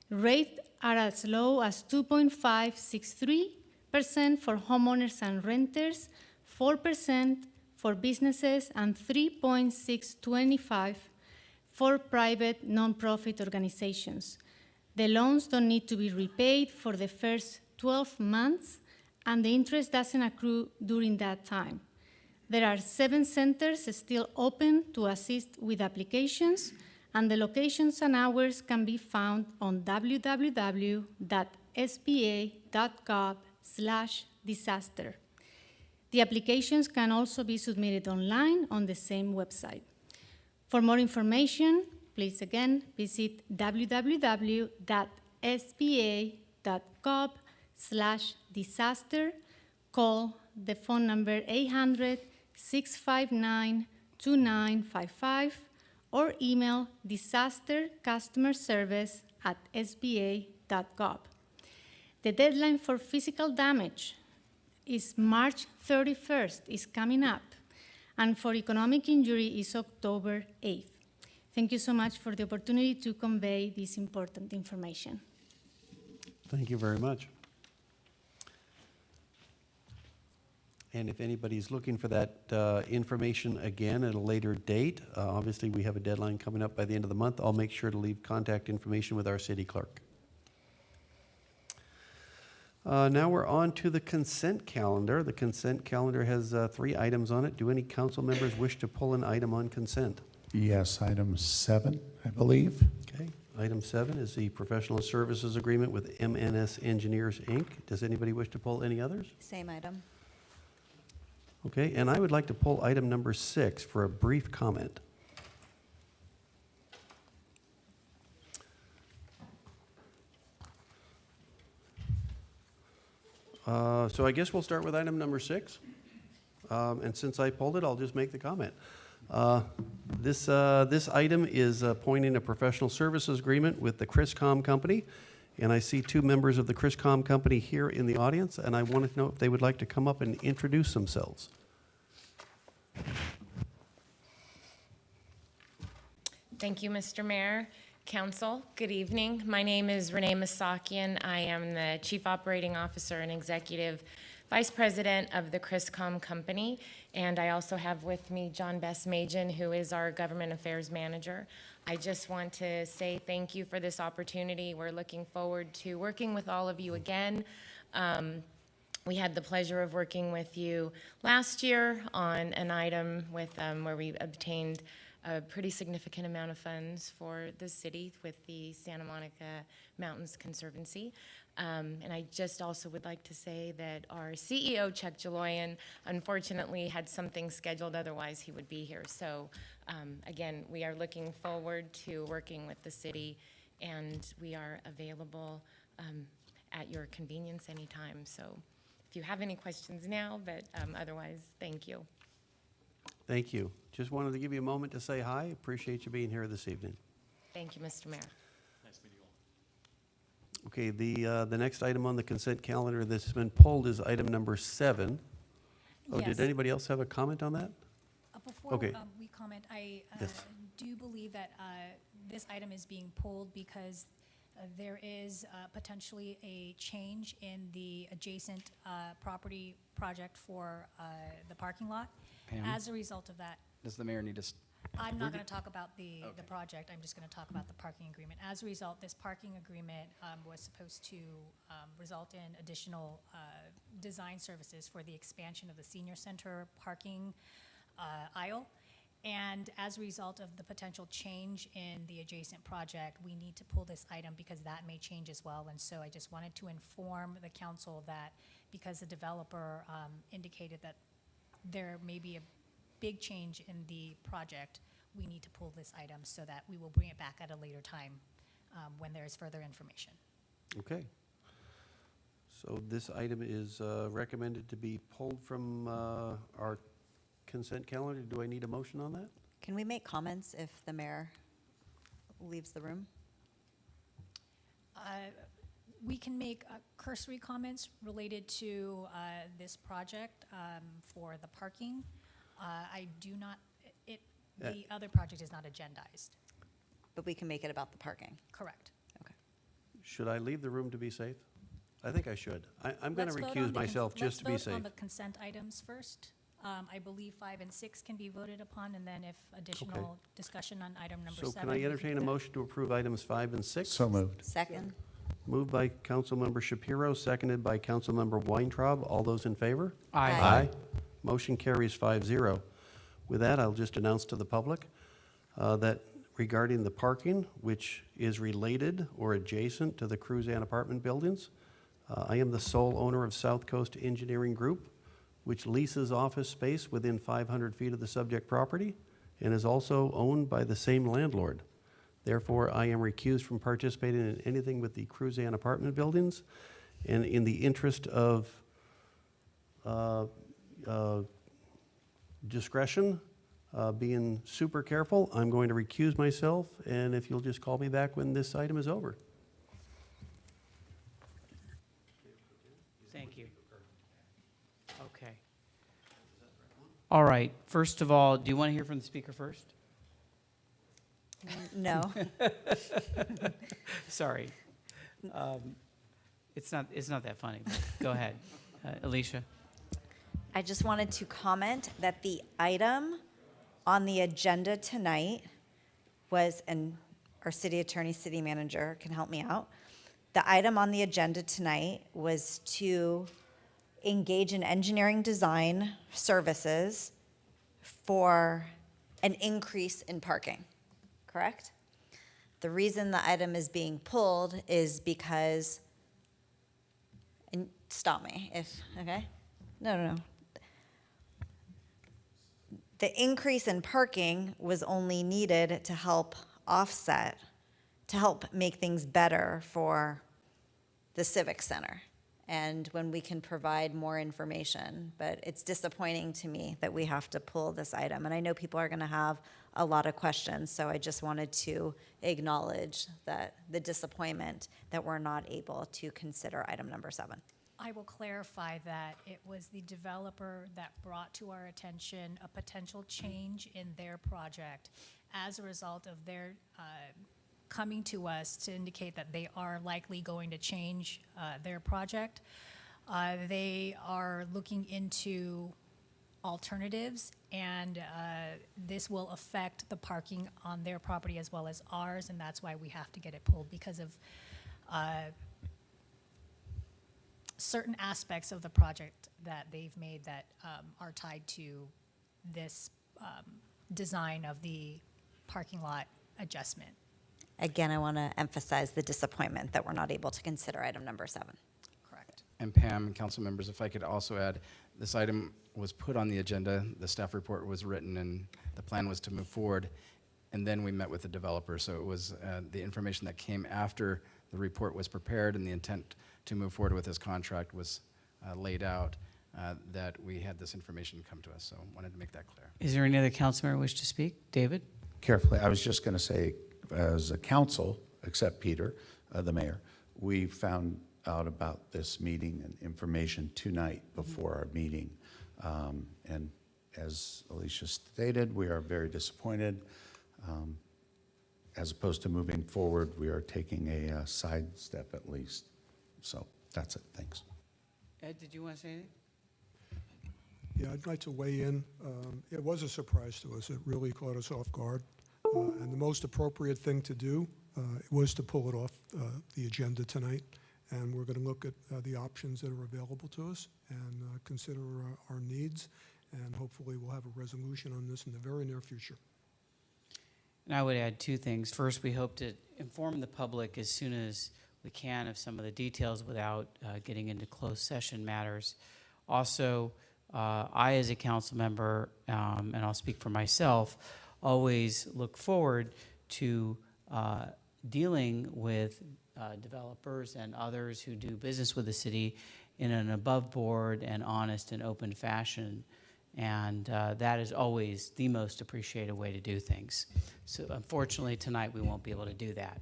N: Rates are as low as 2.563% for homeowners and renters, 4% for businesses, and 3.625% for private nonprofit organizations. The loans don't need to be repaid for the first 12 months, and the interest doesn't accrue during that time. There are 7 centers still open to assist with applications, and the locations and hours can be found on www.sba.gov/disaster. The applications can also be submitted online on the same website. For more information, please again visit www.sba.gov/disaster, call the phone number 800-659-2955, or email disastercustomerservice@sba.gov. The deadline for physical damage is March 31st, is coming up, and for economic injury is October 8th. Thank you so much for the opportunity to convey this important information.
A: Thank you very much. And if anybody's looking for that information again at a later date, obviously we have a deadline coming up by the end of the month. I'll make sure to leave contact information with our city clerk. Now we're on to the consent calendar. The consent calendar has 3 items on it. Do any council members wish to pull an item on consent?
H: Yes, item 7, I believe.
A: Okay. Item 7 is the professional services agreement with MNS Engineers, Inc. Does anybody wish to pull any others?
D: Same item.
A: Okay, and I would like to pull item number 6 for a brief comment. So I guess we'll start with item number 6. And since I pulled it, I'll just make the comment. This item is appointing a professional services agreement with the Criscom Company. And I see 2 members of the Criscom Company here in the audience, and I wanted to know if they would like to come up and introduce themselves.
O: Thank you, Mr. Mayor. Council, good evening. My name is Renee Masakian. I am the Chief Operating Officer and Executive Vice President of the Criscom Company, and I also have with me John Bessmajan, who is our Government Affairs Manager. I just want to say thank you for this opportunity. We're looking forward to working with all of you again. We had the pleasure of working with you last year on an item with where we obtained a pretty significant amount of funds for the city with the Santa Monica Mountains Conservancy. And I just also would like to say that our CEO, Chuck Jaloyan, unfortunately had something scheduled, otherwise he would be here. So again, we are looking forward to working with the city, and we are available at your convenience anytime. So if you have any questions now, but otherwise, thank you.
A: Thank you. Just wanted to give you a moment to say hi. Appreciate you being here this evening.
O: Thank you, Mr. Mayor.
A: Okay, the next item on the consent calendar that's been pulled is item number 7. Oh,
E: Yes.
A: did anybody else have a comment on that?
E: Before
A: Okay.
E: we comment, I
A: Yes.
E: do believe that this item is being pulled because there is potentially a change in the adjacent property project for the parking lot.
K: Pam?
E: As a result of that,
K: Does the mayor need to,
E: I'm not going to talk about the project, I'm just going to talk about the parking agreement. As a result, this parking agreement was supposed to result in additional design services for the expansion of the senior center parking aisle. And as a result of the potential change in the adjacent project, we need to pull this item because that may change as well. And so I just wanted to inform the council that because the developer indicated that there may be a big change in the project, we need to pull this item so that we will bring it back at a later time when there is further information.
A: Okay. So this item is recommended to be pulled from our consent calendar. Do I need a motion on that?
D: Can we make comments if the mayor leaves the room?
E: We can make cursory comments related to this project for the parking. I do not, the other project is not agendized.
D: But we can make it about the parking.
E: Correct.
D: Okay.
A: Should I leave the room to be safe? I think I should. I'm going to
E: Let's vote on
A: recuse
E: the
A: myself just to be
E: Let's vote
A: safe.
E: on the consent items first. I believe 5 and 6 can be voted upon, and then if additional discussion on item number 7.
A: So can I entertain a motion to approve items 5 and 6?
H: So moved.
D: Second?
A: Moved by Councilmember Shapiro, seconded by Councilmember Weintraub. All those in favor?
C: Aye.
D: Aye.
A: Motion carries 5-0. With that, I'll just announce to the public that regarding the parking, which is related or adjacent to the Cruzan apartment buildings. I am the sole owner of South Coast Engineering Group, which leases office space within 500 feet of the subject property and is also owned by the same landlord. Therefore, I am recused from participating in anything with the Cruzan apartment buildings. And in the interest of discretion, being super careful, I'm going to recuse myself, and if you'll just call me back when this item is over.
C: Thank you. Okay. All right, first of all, do you want to hear from the speaker first?
D: No.
C: Sorry. It's not that funny. But go ahead. Alicia?
D: I just wanted to comment that the item on the agenda tonight was, and our city attorney, city manager can help me out. The item on the agenda tonight was to engage in engineering design services for an increase in parking, correct? The reason the item is being pulled is because, and stop me if, okay? No. The increase in parking was only needed to help offset, to help make things better for the Civic Center. And when we can provide more information, but it's disappointing to me that we have to pull this item. And I know people are gonna have a lot of questions, so I just wanted to acknowledge that the disappointment that we're not able to consider item number 7.
E: I will clarify that it was the developer that brought to our attention a potential change in their project as a result of their coming to us to indicate that they are likely going to change their project. They are looking into alternatives, and this will affect the parking on their property as well as ours, and that's why we have to get it pulled because of certain aspects of the project that they've made that are tied to this design of the parking lot adjustment.
D: Again, I want to emphasize the disappointment that we're not able to consider item number 7.
E: Correct.
K: And Pam and council members, if I could also add, this item was put on the agenda, the staff report was written, and the plan was to move forward, and then we met with the developer. So it was the information that came after the report was prepared and the intent to move forward with this contract was laid out, that we had this information come to us. So wanted to make that clear.
C: Is there any other council member wish to speak? David?
H: Carefully, I was just going to say, as a council, except Peter, the mayor, we found out about this meeting and information tonight before our meeting. And as Alicia stated, we are very disappointed. As opposed to moving forward, we are taking a side step at least. So that's it. Thanks.
C: Ed, did you want to say anything?
G: Yeah, I'd like to weigh in. It was a surprise to us. It really caught us off guard. And the most appropriate thing to do was to pull it off the agenda tonight. And we're going to look at the options that are available to us and consider our needs. And hopefully we'll have a resolution on this in the very near future.
C: And I would add 2 things. First, we hope to inform the public as soon as we can of some of the details without getting into closed session matters. Also, I, as a council member, and I'll speak for myself, always look forward to dealing with developers and others who do business with the city in an above board and honest and open fashion. And that is always the most appreciated way to do things. So unfortunately, tonight we won't be able to do that.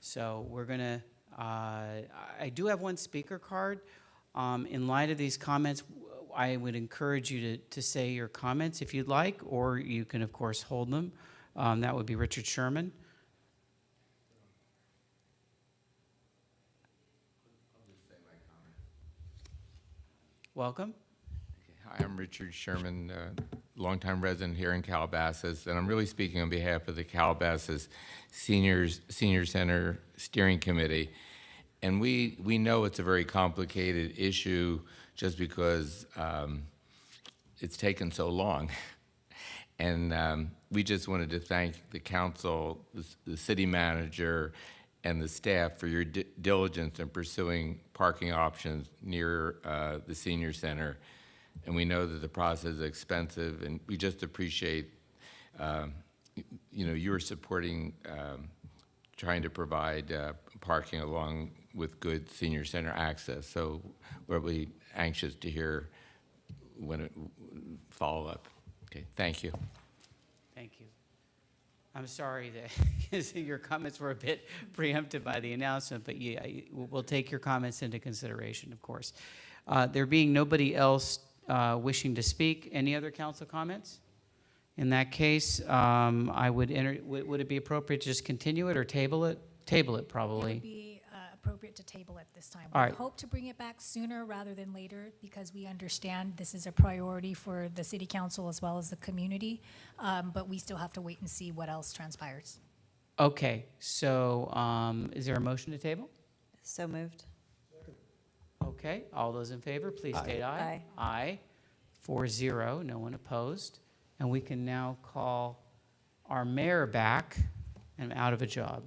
C: So we're going to, I do have one speaker card. In light of these comments, I would encourage you to say your comments if you'd like, or you can, of course, hold them. That would be Richard Sherman.
P: I'll just say my comment.
C: Welcome.
P: Hi, I'm Richard Sherman, longtime resident here in Calabasas, and I'm really speaking on behalf of the Calabasas Senior Center Steering Committee. And we know it's a very complicated issue just because it's taken so long. And we just wanted to thank the council, the city manager, and the staff for your diligence in pursuing parking options near the senior center. And we know that the process is expensive, and we just appreciate, you are supporting trying to provide parking along with good senior center access. So we're really anxious to hear when it follow up. Okay, thank you.
C: Thank you. I'm sorry that your comments were a bit preempted by the announcement, but yeah, we'll take your comments into consideration, of course. There being nobody else wishing to speak, any other council comments? In that case, I would would it be appropriate to just continue it or table it? Table it, probably.
E: It would be appropriate to table it this time.
C: All
E: We
C: right.
E: hope to bring it back sooner rather than later because we understand this is a priority for the city council as well as the community, but we still have to wait and see what else transpires.
C: Okay, so is there a motion to table?
D: So moved.
C: Okay, all those in favor, please state aye.
D: Aye.
C: Aye. 4-0, no one opposed. And we can now call our mayor back and out of a job.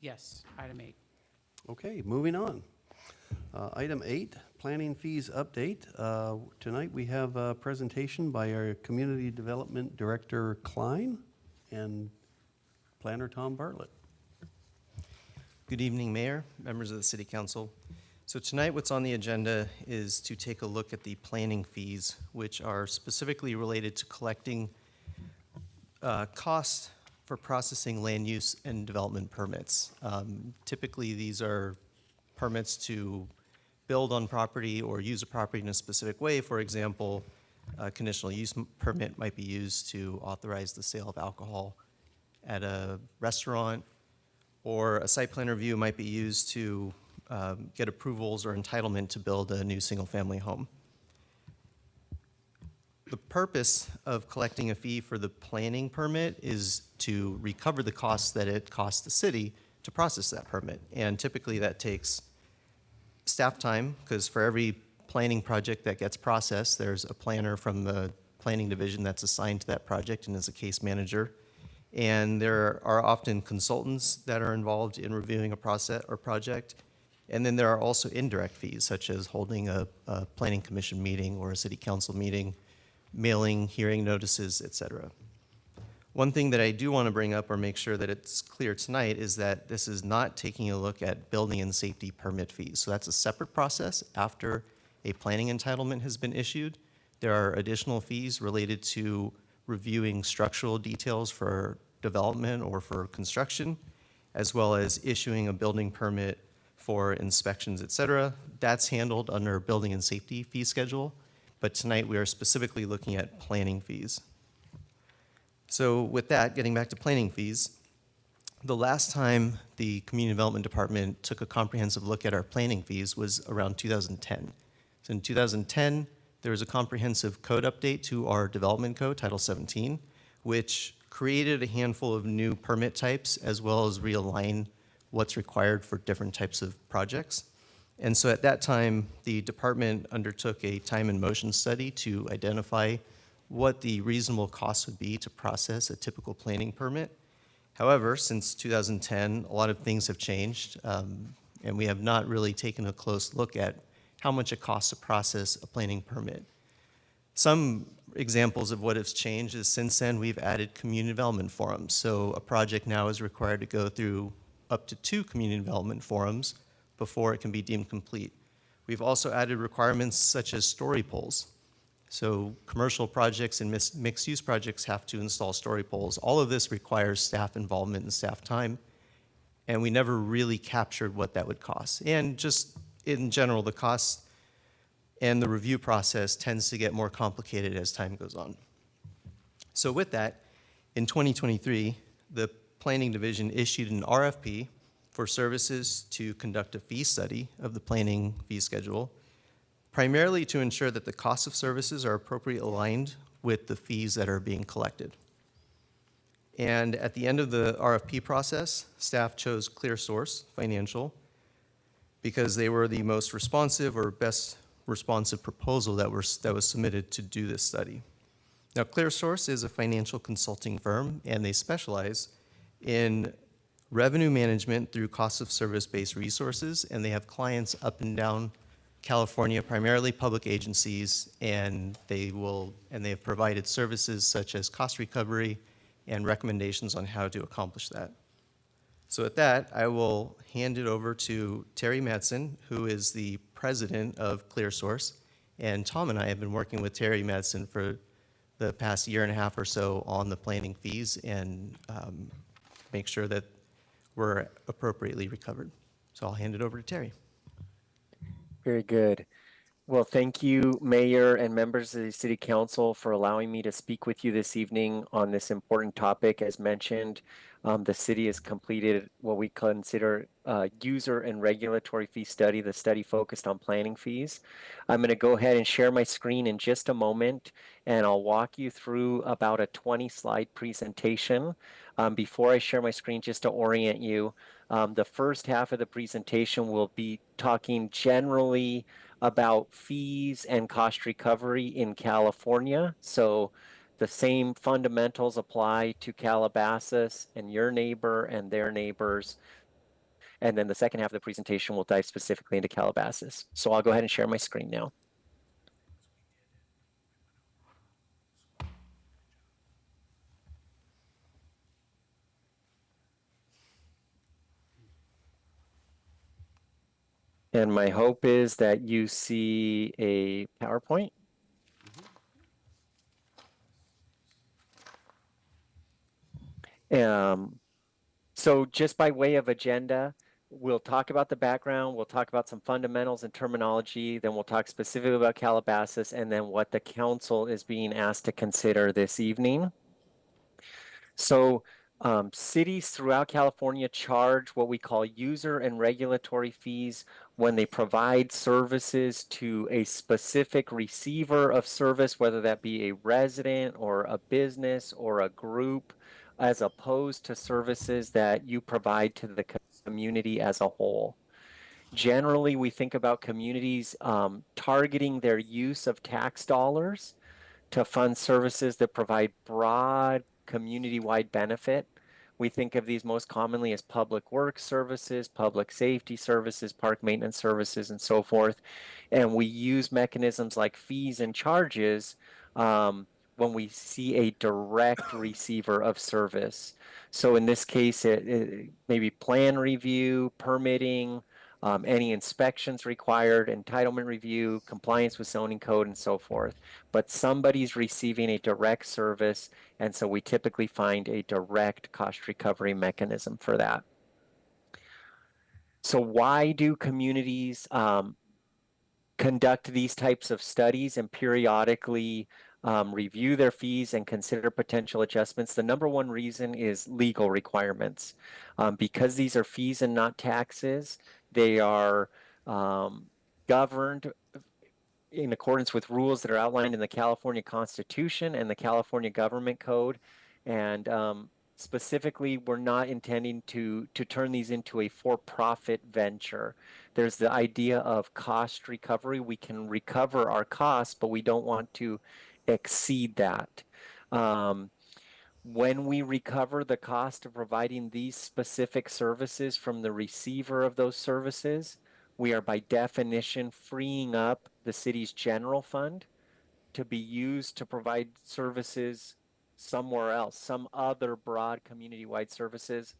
C: Yes, item 8.
A: Okay, moving on. Item 8, planning fees update. Tonight we have a presentation by our Community Development Director Klein and Planner Tom Bartlett.
Q: Good evening, Mayor, members of the City Council. So tonight what's on the agenda is to take a look at the planning fees, which are specifically related to collecting costs for processing land use and development permits. Typically, these are permits to build on property or use a property in a specific way. For example, a conditional use permit might be used to authorize the sale of alcohol at a restaurant, or a site plan review might be used to get approvals or entitlement to build a new single-family home. The purpose of collecting a fee for the planning permit is to recover the costs that it costs the city to process that permit. And typically that takes staff time, because for every planning project that gets processed, there's a planner from the planning division that's assigned to that project and is a case manager. And there are often consultants that are involved in reviewing a process or project. And then there are also indirect fees, such as holding a planning commission meeting or a city council meeting, mailing hearing notices, et cetera. One thing that I do want to bring up or make sure that it's clear tonight is that this is not taking a look at building and safety permit fees. So that's a separate process after a planning entitlement has been issued. There are additional fees related to reviewing structural details for development or for construction, as well as issuing a building permit for inspections, et cetera. That's handled under building and safety fee schedule. But tonight we are specifically looking at planning fees. So with that, getting back to planning fees, the last time the Community Development Department took a comprehensive look at our planning fees was around 2010. So in 2010, there was a comprehensive code update to our development code, Title 17, which created a handful of new permit types as well as realign what's required for different types of projects. And so at that time, the department undertook a time and motion study to identify what the reasonable cost would be to process a typical planning permit. However, since 2010, a lot of things have changed, and we have not really taken a close look at how much it costs to process a planning permit. Some examples of what has changed is since then, we've added community development forums. So a project now is required to go through up to 2 community development forums before it can be deemed complete. We've also added requirements such as story poles. So commercial projects and mixed-use projects have to install story poles. All of this requires staff involvement and staff time, and we never really captured what that would cost. And just in general, the cost and the review process tends to get more complicated as time goes on. So with that, in 2023, the Planning Division issued an RFP for services to conduct a fee study of the planning fee schedule, primarily to ensure that the costs of services are appropriately aligned with the fees that are being collected. And at the end of the RFP process, staff chose ClearSource Financial because they were the most responsive or best responsive proposal that was submitted to do this study. Now, ClearSource is a financial consulting firm, and they specialize in revenue management through cost of service-based resources, and they have clients up and down California, primarily public agencies, and they have provided services such as cost recovery and recommendations on how to accomplish that. So at that, I will hand it over to Terry Madsen, who is the president of ClearSource. And Tom and I have been working with Terry Madsen for the past year and a half or so on the planning fees and make sure that we're appropriately recovered. So I'll hand it over to Terry.
R: Very good. Well, thank you, Mayor and members of the City Council, for allowing me to speak with you this evening on this important topic. As mentioned, the city has completed what we consider a user and regulatory fee study, the study focused on planning fees. I'm going to go ahead and share my screen in just a moment, and I'll walk you through about a 20-slide presentation. Before I share my screen, just to orient you, the first half of the presentation will be talking generally about fees and cost recovery in California. So the same fundamentals apply to Calabasas and your neighbor and their neighbors. And then the second half of the presentation will dive specifically into Calabasas. So I'll go ahead and share my screen now. And my hope is that you see a PowerPoint. So just by way of agenda, we'll talk about the background, we'll talk about some fundamentals and terminology, then we'll talk specifically about Calabasas, and then what the council is being asked to consider this evening. So cities throughout California charge what we call user and regulatory fees when they provide services to a specific receiver of service, whether that be a resident or a business or a group, as opposed to services that you provide to the community as a whole. Generally, we think about communities targeting their use of tax dollars to fund services that provide broad community-wide benefit. We think of these most commonly as public works services, public safety services, park maintenance services, and so forth. And we use mechanisms like fees and charges when we see a direct receiver of service. So in this case, it may be plan review, permitting, any inspections required, entitlement review, compliance with zoning code, and so forth. But somebody's receiving a direct service, and so we typically find a direct cost recovery mechanism for that. So why do communities conduct these types of studies and periodically review their fees and consider potential adjustments? The number one reason is legal requirements. Because these are fees and not taxes, they are governed in accordance with rules that are outlined in the California Constitution and the California Government Code. And specifically, we're not intending to turn these into a for-profit venture. There's the idea of cost recovery. We can recover our costs, but we don't want to exceed that. When we recover the cost of providing these specific services from the receiver of those services, we are by definition freeing up the city's general fund to be used to provide services somewhere else, some other broad community-wide services.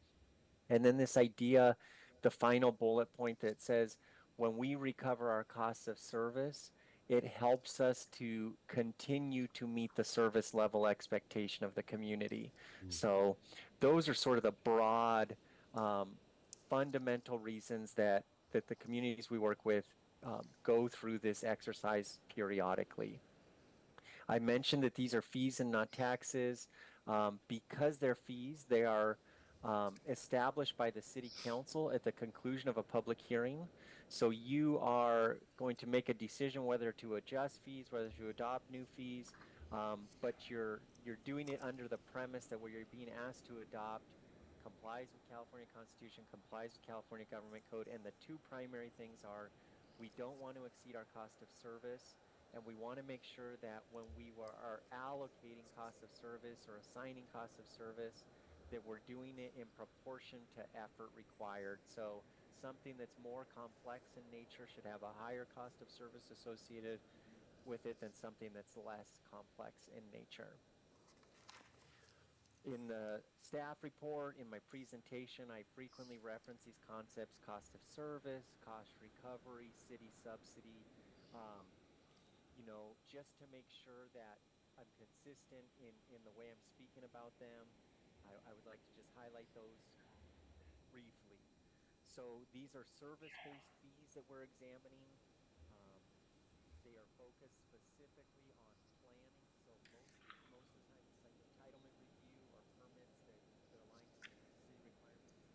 R: And then this idea, the final bullet point that says, when we recover our costs of service, it helps us to continue to meet the service level expectation of the community. So those are sort of the broad fundamental reasons that the communities we work with go through this exercise periodically. I mentioned that these are fees and not taxes. Because they're fees, they are established by the city council at the conclusion of a public hearing. So you are going to make a decision whether to adjust fees, whether to adopt new fees, but you're doing it under the premise that what you're being asked to adopt complies with California Constitution, complies with California Government Code, and the two primary things are we don't want to exceed our cost of service, and we want to make sure that when we are allocating cost of service or assigning cost of service, that we're doing it in proportion to effort required. So something that's more complex in nature should have a higher cost of service associated with it than something that's less complex in nature. In the staff report, in my presentation, I frequently reference these concepts: cost of service, cost recovery, city subsidy, you know, just to make sure that I'm consistent in the way I'm speaking about them. I would like to just highlight those briefly. So these are service-based fees that we're examining. They are focused specifically on planning. So most of the time it's like entitlement review or permits that align to city requirements.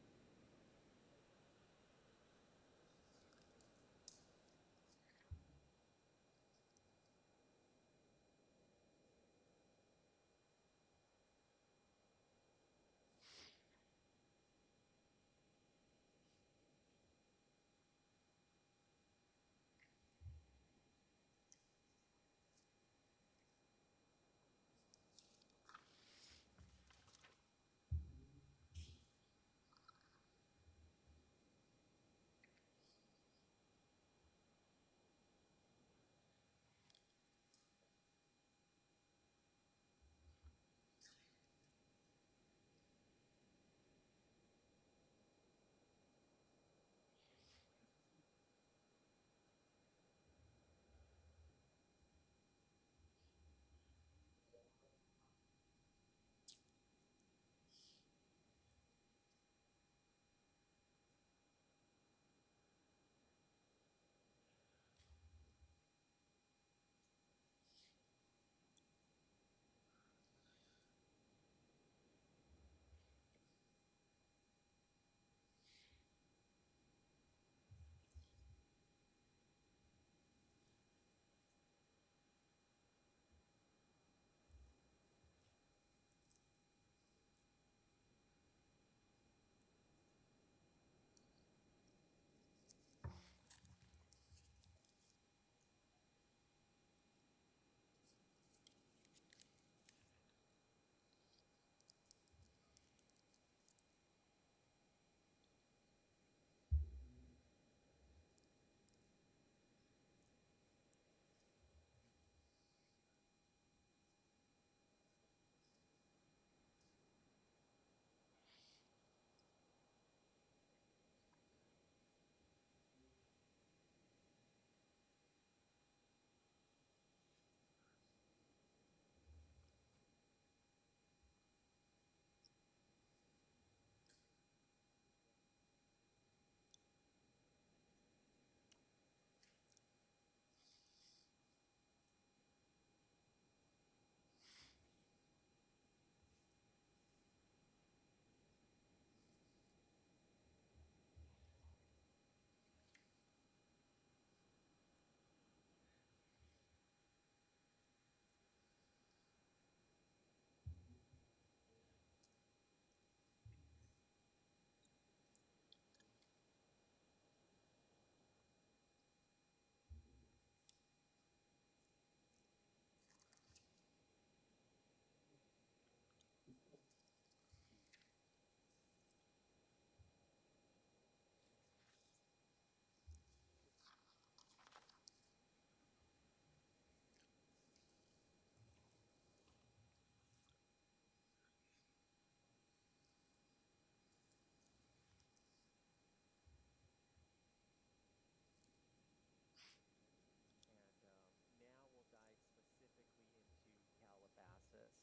R: Now we'll dive specifically into Calabasas.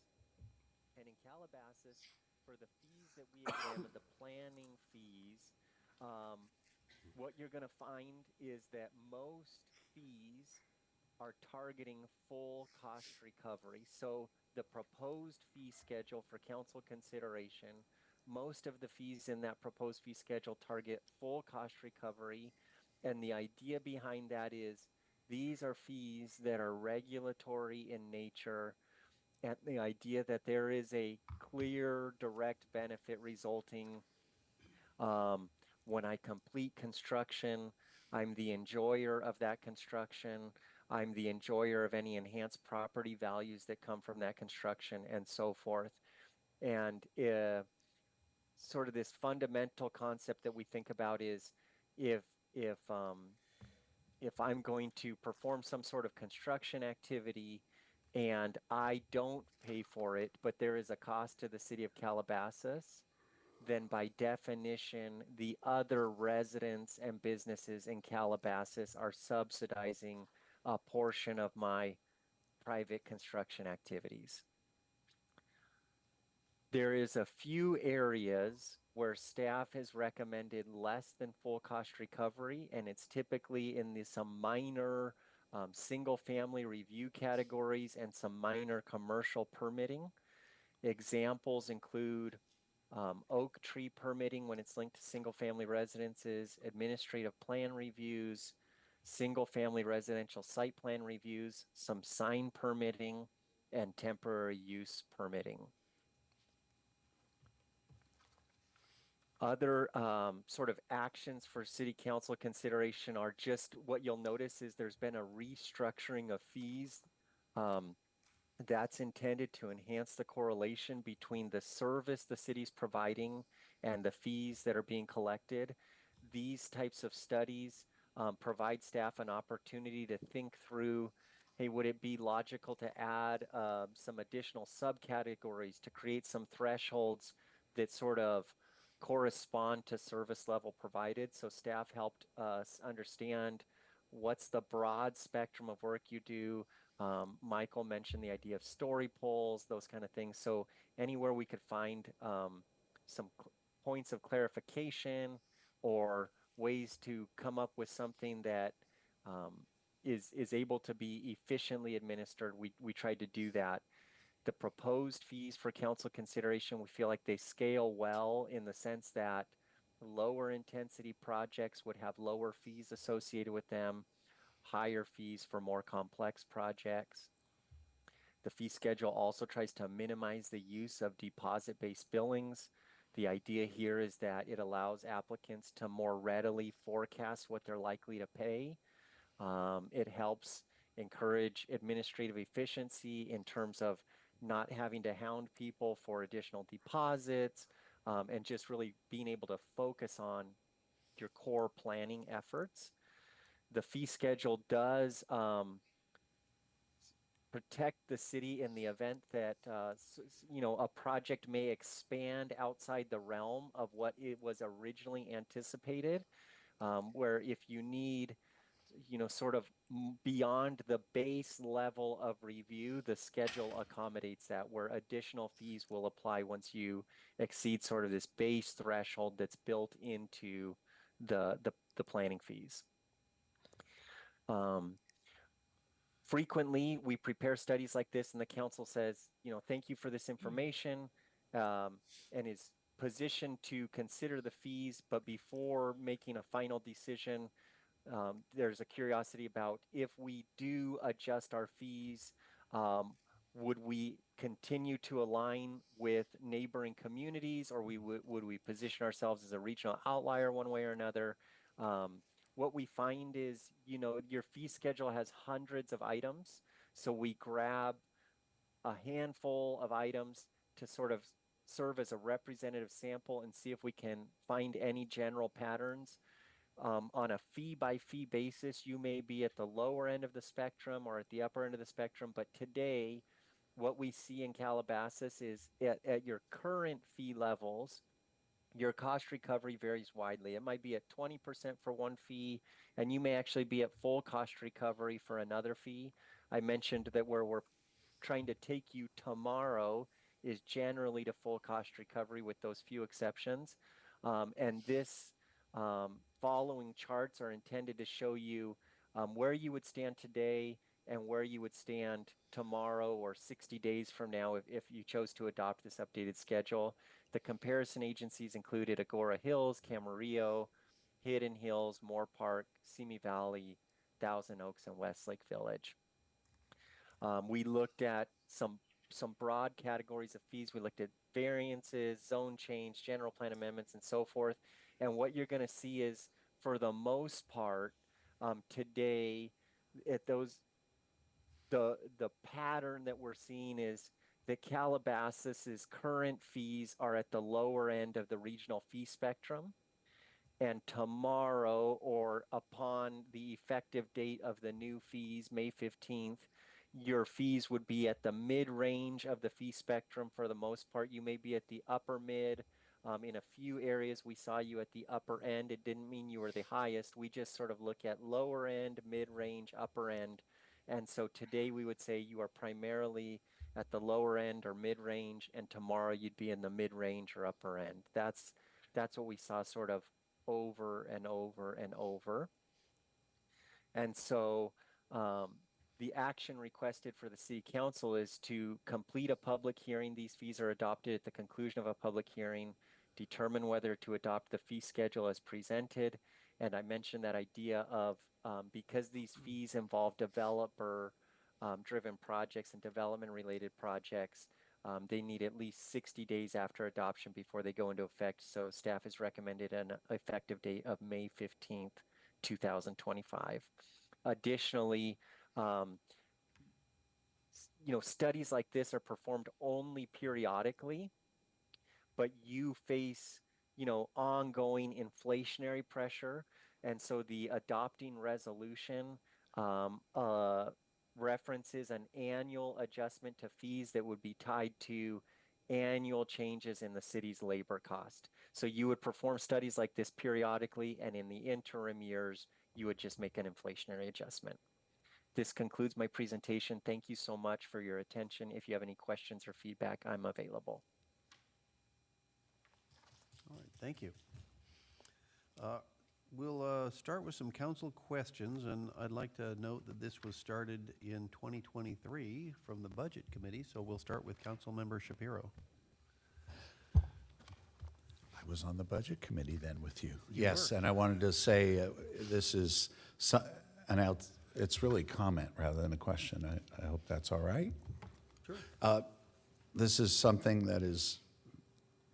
R: And in Calabasas, for the fees that we examined, the planning fees, what you're going to find is that most fees are targeting full cost recovery. So the proposed fee schedule for council consideration Most of the fees in that proposed fee schedule target full cost recovery. And the idea behind that is these are fees that are regulatory in nature, and the idea that there is a clear direct benefit resulting when I complete construction. I'm the enjoyer of that construction. I'm the enjoyer of any enhanced property values that come from that construction and so forth. And sort of this fundamental concept that we think about is if if if I'm going to perform some sort of construction activity and I don't pay for it, but there is a cost to the city of Calabasas, then by definition, the other residents and businesses in Calabasas are subsidizing a portion of my private construction activities. There is a few areas where staff has recommended less than full cost recovery, and it's typically in some minor single family review categories and some minor commercial permitting. Examples include oak tree permitting when it's linked to single family residences, administrative plan reviews, single family residential site plan reviews, some sign permitting, and temporary use permitting. Other sort of actions for city council consideration are just what you'll notice is there's been a restructuring of fees. That's intended to enhance the correlation between the service the city's providing and the fees that are being collected. These types of studies provide staff an opportunity to think through, hey, would it be logical to add some additional subcategories to create some thresholds that sort of correspond to service level provided? So staff helped us understand what's the broad spectrum of work you do. Michael mentioned the idea of story polls, those kind of things. So anywhere we could find some points of clarification or ways to come up with something that is able to be efficiently administered, we tried to do that. The proposed fees for council consideration, we feel like they scale well in the sense that lower intensity projects would have lower fees associated with them, higher fees for more complex projects. The fee schedule also tries to minimize the use of deposit-based billings. The idea here is that it allows applicants to more readily forecast what they're likely to pay. It helps encourage administrative efficiency in terms of not having to hound people for additional deposits, and just really being able to focus on your core planning efforts. The fee schedule does protect the city in the event that a project may expand outside the realm of what it was originally anticipated, where if you need sort of beyond the base level of review, the schedule accommodates that, where additional fees will apply once you exceed sort of this base threshold that's built into the planning fees. Frequently, we prepare studies like this and the council says, thank you for this information, and is positioned to consider the fees, but before making a final decision, there's a curiosity about if we do adjust our fees, would we continue to align with neighboring communities, or would we position ourselves as a regional outlier one way or another? What we find is, your fee schedule has hundreds of items, so we grab a handful of items to sort of serve as a representative sample and see if we can find any general patterns. On a fee-by-fee basis, you may be at the lower end of the spectrum or at the upper end of the spectrum, but today, what we see in Calabasas is at your current fee levels, your cost recovery varies widely. It might be at 20% for one fee, and you may actually be at full cost recovery for another fee. I mentioned that where we're trying to take you tomorrow is generally to full cost recovery with those few exceptions. And this following charts are intended to show you where you would stand today and where you would stand tomorrow or 60 days from now if you chose to adopt this updated schedule. The comparison agencies included Agora Hills, Camarillo, Hidden Hills, Moore Park, Simi Valley, Thousand Oaks, and Westlake Village. We looked at some broad categories of fees. We looked at variances, zone change, general plan amendments, and so forth. And what you're going to see is, for the most part, today, at those, the pattern that we're seeing is that Calabasas's current fees are at the lower end of the regional fee spectrum. And tomorrow, or upon the effective date of the new fees, May 15th, your fees would be at the mid-range of the fee spectrum for the most part. You may be at the upper mid. In a few areas, we saw you at the upper end. It didn't mean you were the highest. We just sort of look at lower end, mid-range, upper end. And so today we would say you are primarily at the lower end or mid-range, and tomorrow you'd be in the mid-range or upper end. That's what we saw sort of over and over and over. And so the action requested for the City Council is to complete a public hearing. These fees are adopted at the conclusion of a public hearing, determine whether to adopt the fee schedule as presented. And I mentioned that idea of because these fees involve developer driven projects and development related projects, they need at least 60 days after adoption before they go into effect. So staff has recommended an effective date of May 15th, 2025. Additionally, studies like this are performed only periodically, but you face, ongoing inflationary pressure. And so the adopting resolution references an annual adjustment to fees that would be tied to annual changes in the city's labor cost. So you would perform studies like this periodically, and in the interim years, you would just make an inflationary adjustment. This concludes my presentation. Thank you so much for your attention. If you have any questions or feedback, I'm available.
A: All right, thank you. We'll start with some council questions, and I'd like to note that this was started in 2023 from the Budget Committee, so we'll start with Councilmember Shapiro.
H: I was on the Budget Committee then with you. Yes, and I wanted to say this is it's really a comment rather than a question. I hope that's all right.
A: Sure.
H: This is something that is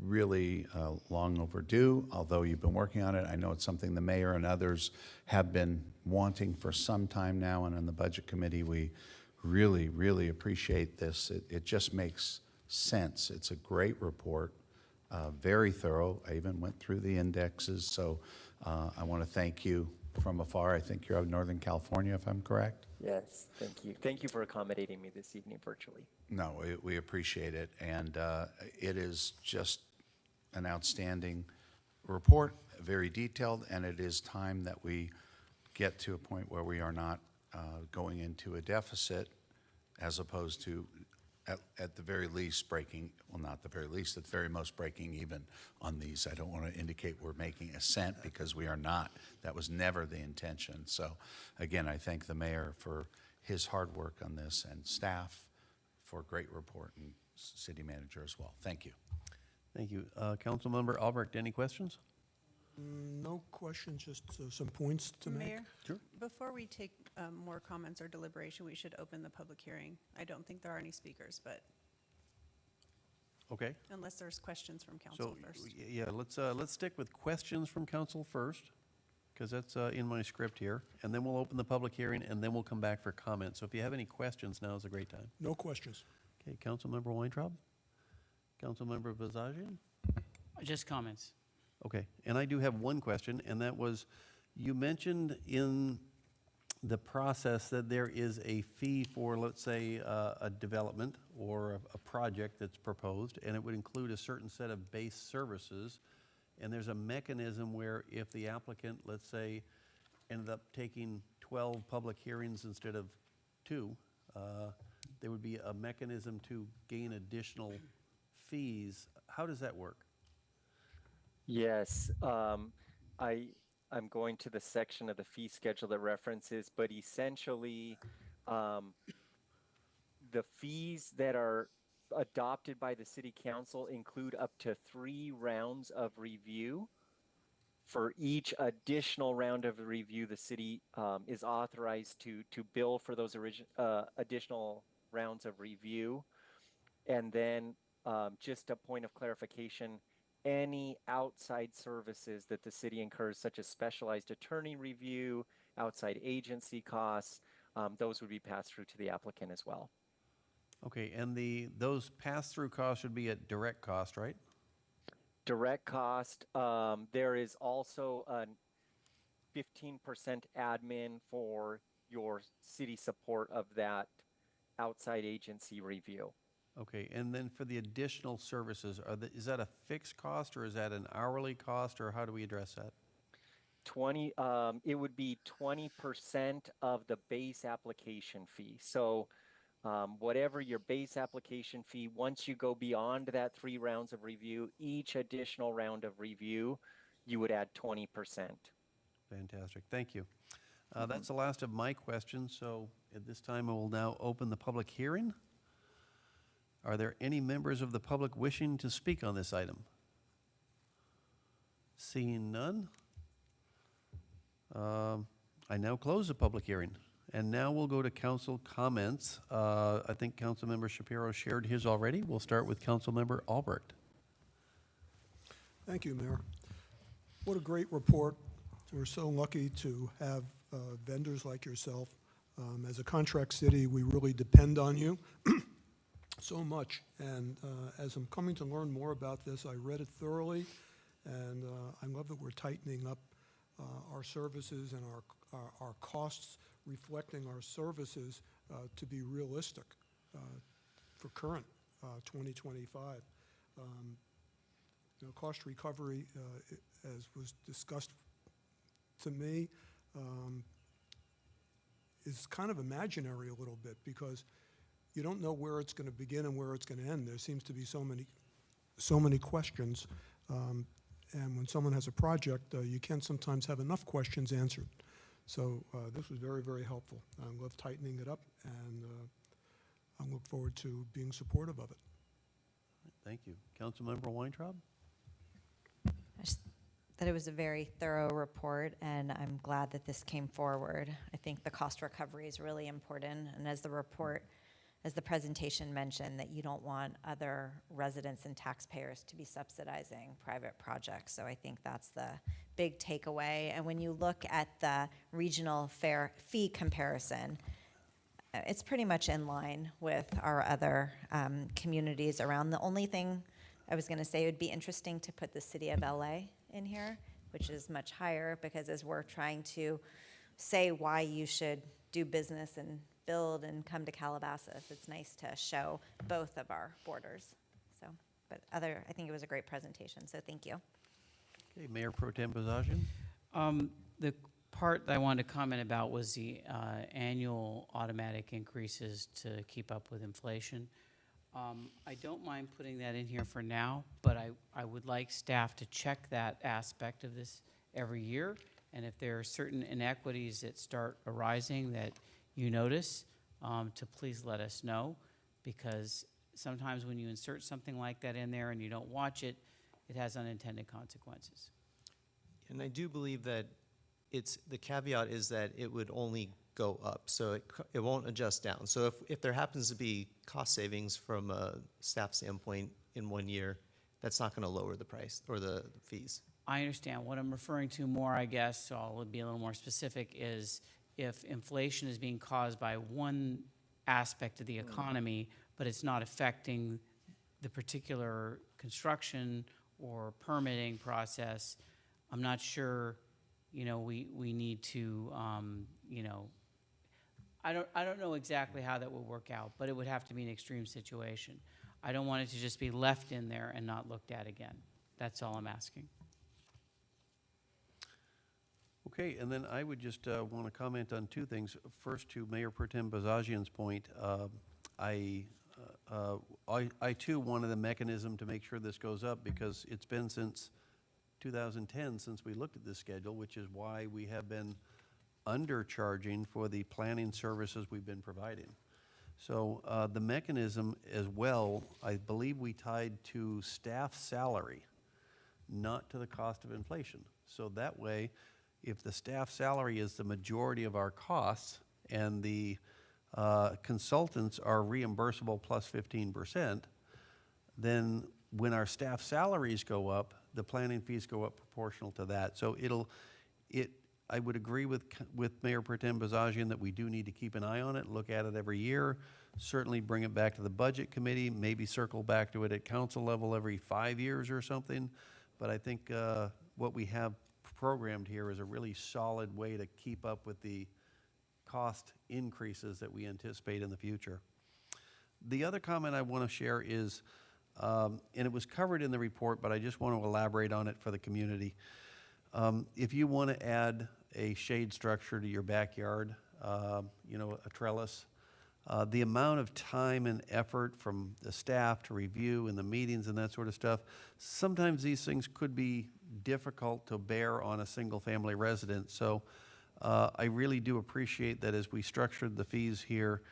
H: really long overdue, although you've been working on it. I know it's something the mayor and others have been wanting for some time now, and on the Budget Committee, we really, really appreciate this. It just makes sense. It's a great report, very thorough. I even went through the indexes, so I want to thank you from afar. I think you're out of Northern California, if I'm correct?
R: Yes, thank you. Thank you for accommodating me this evening virtually.
H: No, we appreciate it, and it is just an outstanding report, very detailed, and it is time that we get to a point where we are not going into a deficit, as opposed to, at the very least, breaking, well, not the very least, at the very most, breaking even on these. I don't want to indicate we're making a cent, because we are not. That was never the intention. So, again, I thank the mayor for his hard work on this, and staff for a great report, and city manager as well. Thank you.
A: Thank you. Councilmember Albrecht, any questions?
G: No questions, just some points to make.
S: Mayor?
A: Sure.
S: Before we take more comments or deliberation, we should open the public hearing. I don't think there are any speakers, but
A: Okay.
S: unless there's questions from council
A: So,
S: first.
A: yeah, let's stick with questions from council first, because that's in my script here, and then we'll open the public hearing, and then we'll come back for comments. So if you have any questions, now is a great time.
G: No questions.
A: Okay, Councilmember Weintraub? Councilmember Bazagian?
C: Just comments.
A: Okay, and I do have one question, and that was, you mentioned in the process that there is a fee for, let's say, a development or a project that's proposed, and it would include a certain set of base services, and there's a mechanism where if the applicant, let's say, ended up taking 12 public hearings instead of 2, there would be a mechanism to gain additional fees. How does that work?
R: Yes, I'm going to the section of the fee schedule that references, but essentially The fees that are adopted by the city council include up to 3 rounds of review. For each additional round of review, the city is authorized to bill for those additional rounds of review. And then just a point of clarification, any outside services that the city incurs, such as specialized attorney review, outside agency costs, those would be passed through to the applicant as well.
A: Okay, and those pass-through costs would be at direct cost, right?
R: Direct cost, there is also a 15% admin for your city support of that outside agency review.
A: Okay, and then for the additional services, is that a fixed cost, or is that an hourly cost, or how do we address that?
R: It would be 20% of the base application fee. So whatever your base application fee, once you go beyond that 3 rounds of review, each additional round of review, you would add 20%.
A: Fantastic, thank you. That's the last of my questions, so at this time I will now open the public hearing. Are there any members of the public wishing to speak on this item? Seeing none, I now close the public hearing. And now we'll go to council comments. I think Councilmember Shapiro shared his already. We'll start with Councilmember Albrecht.
G: Thank you, Mayor. What a great report. We're so lucky to have vendors like yourself. As a contract city, we really depend on you so much. And as I'm coming to learn more about this, I read it thoroughly, and I love that we're tightening up our services and our costs, reflecting our services to be realistic for current 2025. Cost recovery, as was discussed to me, is kind of imaginary a little bit, because you don't know where it's going to begin and where it's going to end. There seems to be so many questions, and when someone has a project, you can't sometimes have enough questions answered. So this was very, very helpful. I love tightening it up, and I look forward to being supportive of it.
A: Thank you. Councilmember Weintraub?
D: I just thought it was a very thorough report, and I'm glad that this came forward. I think the cost recovery is really important, and as the presentation mentioned, that you don't want other residents and taxpayers to be subsidizing private projects. So I think that's the big takeaway. And when you look at the regional fair fee comparison, it's pretty much in line with our other communities around. The only thing I was going to say, it would be interesting to put the city of LA in here, which is much higher, because as we're trying to say why you should do business and build and come to Calabasas, it's nice to show both of our borders. So, but I think it was a great presentation, so thank you.
A: Okay, Mayor Pro Tem Bozajian?
C: The part that I wanted to comment about was the annual automatic increases to keep up with inflation. I don't mind putting that in here for now, but I would like staff to check that aspect of this every year. And if there are certain inequities that start arising that you notice, to please let us know, because sometimes when you insert something like that in there and you don't watch it, it has unintended consequences.
Q: And I do believe that the caveat is that it would only go up, so it won't adjust down. So if there happens to be cost savings from a staff standpoint in 1 year, that's not going to lower the price or the fees.
C: I understand. What I'm referring to more, I guess, so I'll be a little more specific, is if inflation is being caused by one aspect of the economy, but it's not affecting the particular construction or permitting process, I'm not sure, we need to, I don't know exactly how that will work out, but it would have to be an extreme situation. I don't want it to just be left in there and not looked at again. That's all I'm asking.
A: Okay, and then I would just want to comment on two things. First, to Mayor Pro Tem Bozajian's point, I too wanted a mechanism to make sure this goes up, because it's been since 2010 since we looked at this schedule, which is why we have been undercharging for the planning services we've been providing. So the mechanism as well, I believe we tied to staff salary, not to the cost of inflation. So that way, if the staff salary is the majority of our costs and the consultants are reimbursable plus 15%, then when our staff salaries go up, the planning fees go up proportional to that. So I would agree with Mayor Pro Tem Bozajian that we do need to keep an eye on it, look at it every year, certainly bring it back to the budget committee, maybe circle back to it at council level every 5 years or something. But I think what we have programmed here is a really solid way to keep up with the cost increases that we anticipate in the future. The other comment I want to share is, and it was covered in the report, but I just want to elaborate on it for the community. If you want to add a shade structure to your backyard, a trellis, the amount of time and effort from the staff to review and the meetings and that sort of stuff, sometimes these things could be difficult to bear on a single-family resident. So I really do appreciate that as we structured the fees here,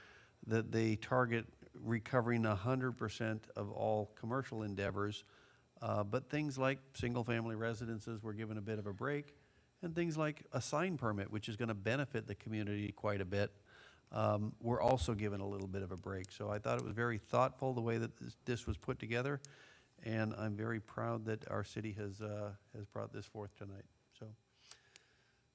A: that they target recovering 100% of all commercial endeavors, but things like single-family residences were given a bit of a break, and things like a sign permit, which is going to benefit the community quite a bit, were also given a little bit of a break. So I thought it was very thoughtful the way that this was put together, and I'm very proud that our city has brought this forth tonight. So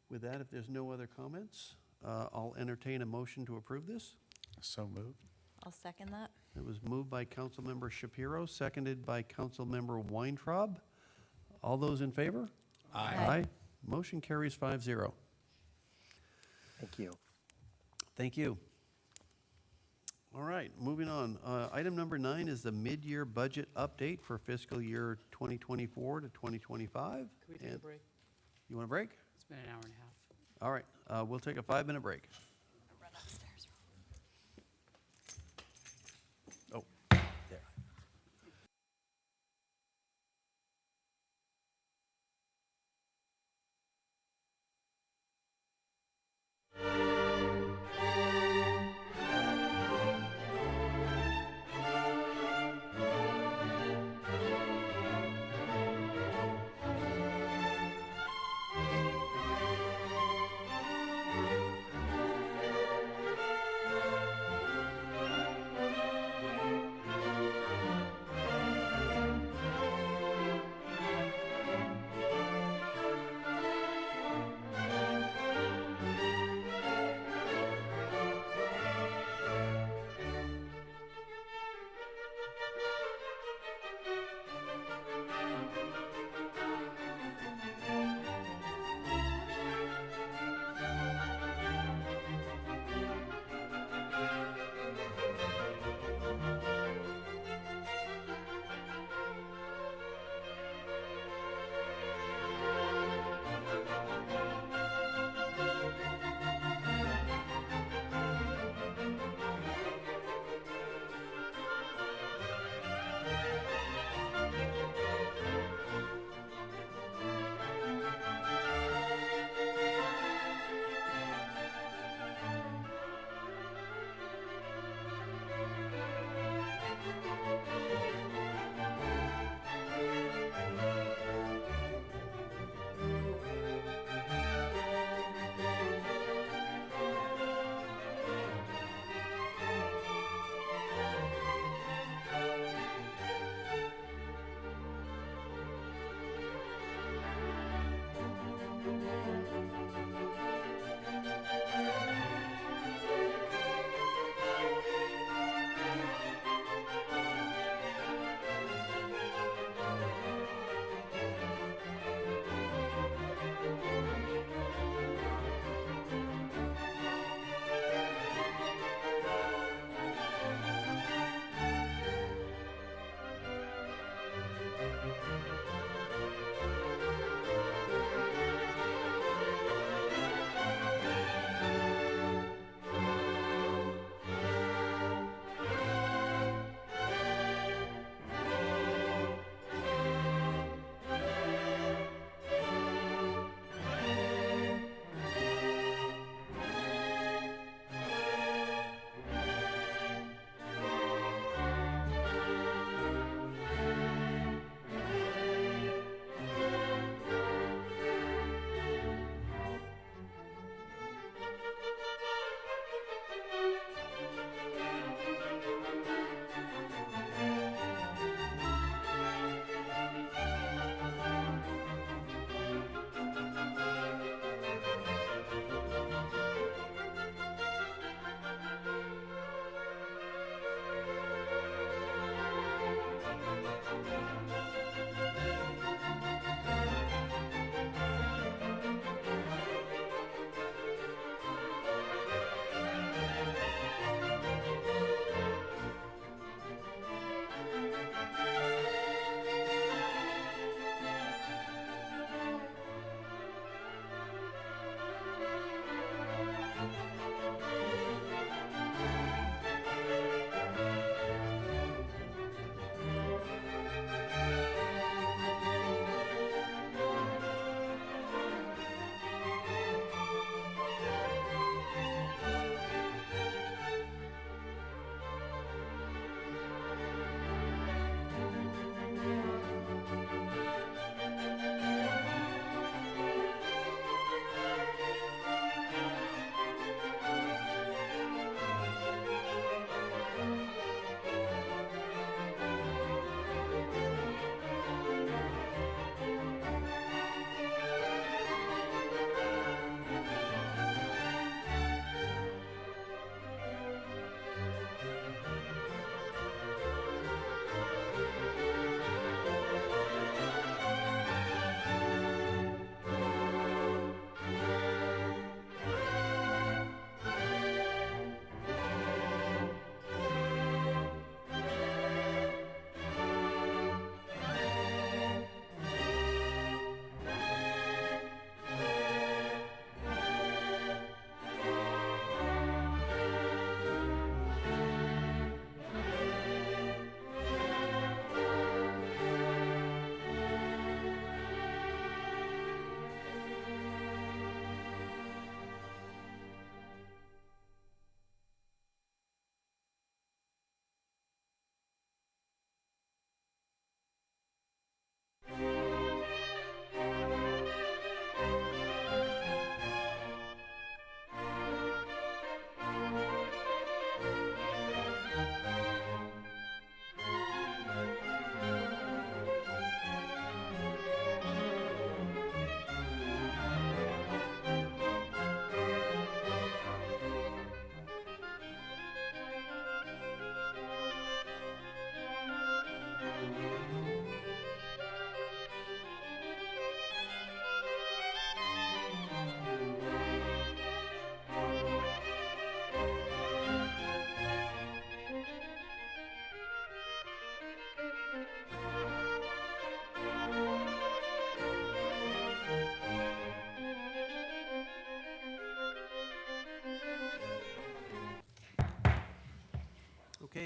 A: with that, if there's no other comments, I'll entertain a motion to approve this.
H: So moved.
D: I'll second that.
A: It was moved by Councilmember Shapiro, seconded by Councilmember Weintraub. All those in favor?
D: Aye.
A: Aye. Motion carries 5-0.
R: Thank you.
A: Thank you. All right, moving on. Item number 9 is the mid-year budget update for fiscal year 2024 to 2025.
C: Can we take a break?
A: You want a break?
C: It's been an hour and a half.
A: All right, we'll take a 5-minute break.
D: Run upstairs.
A: Oh, there.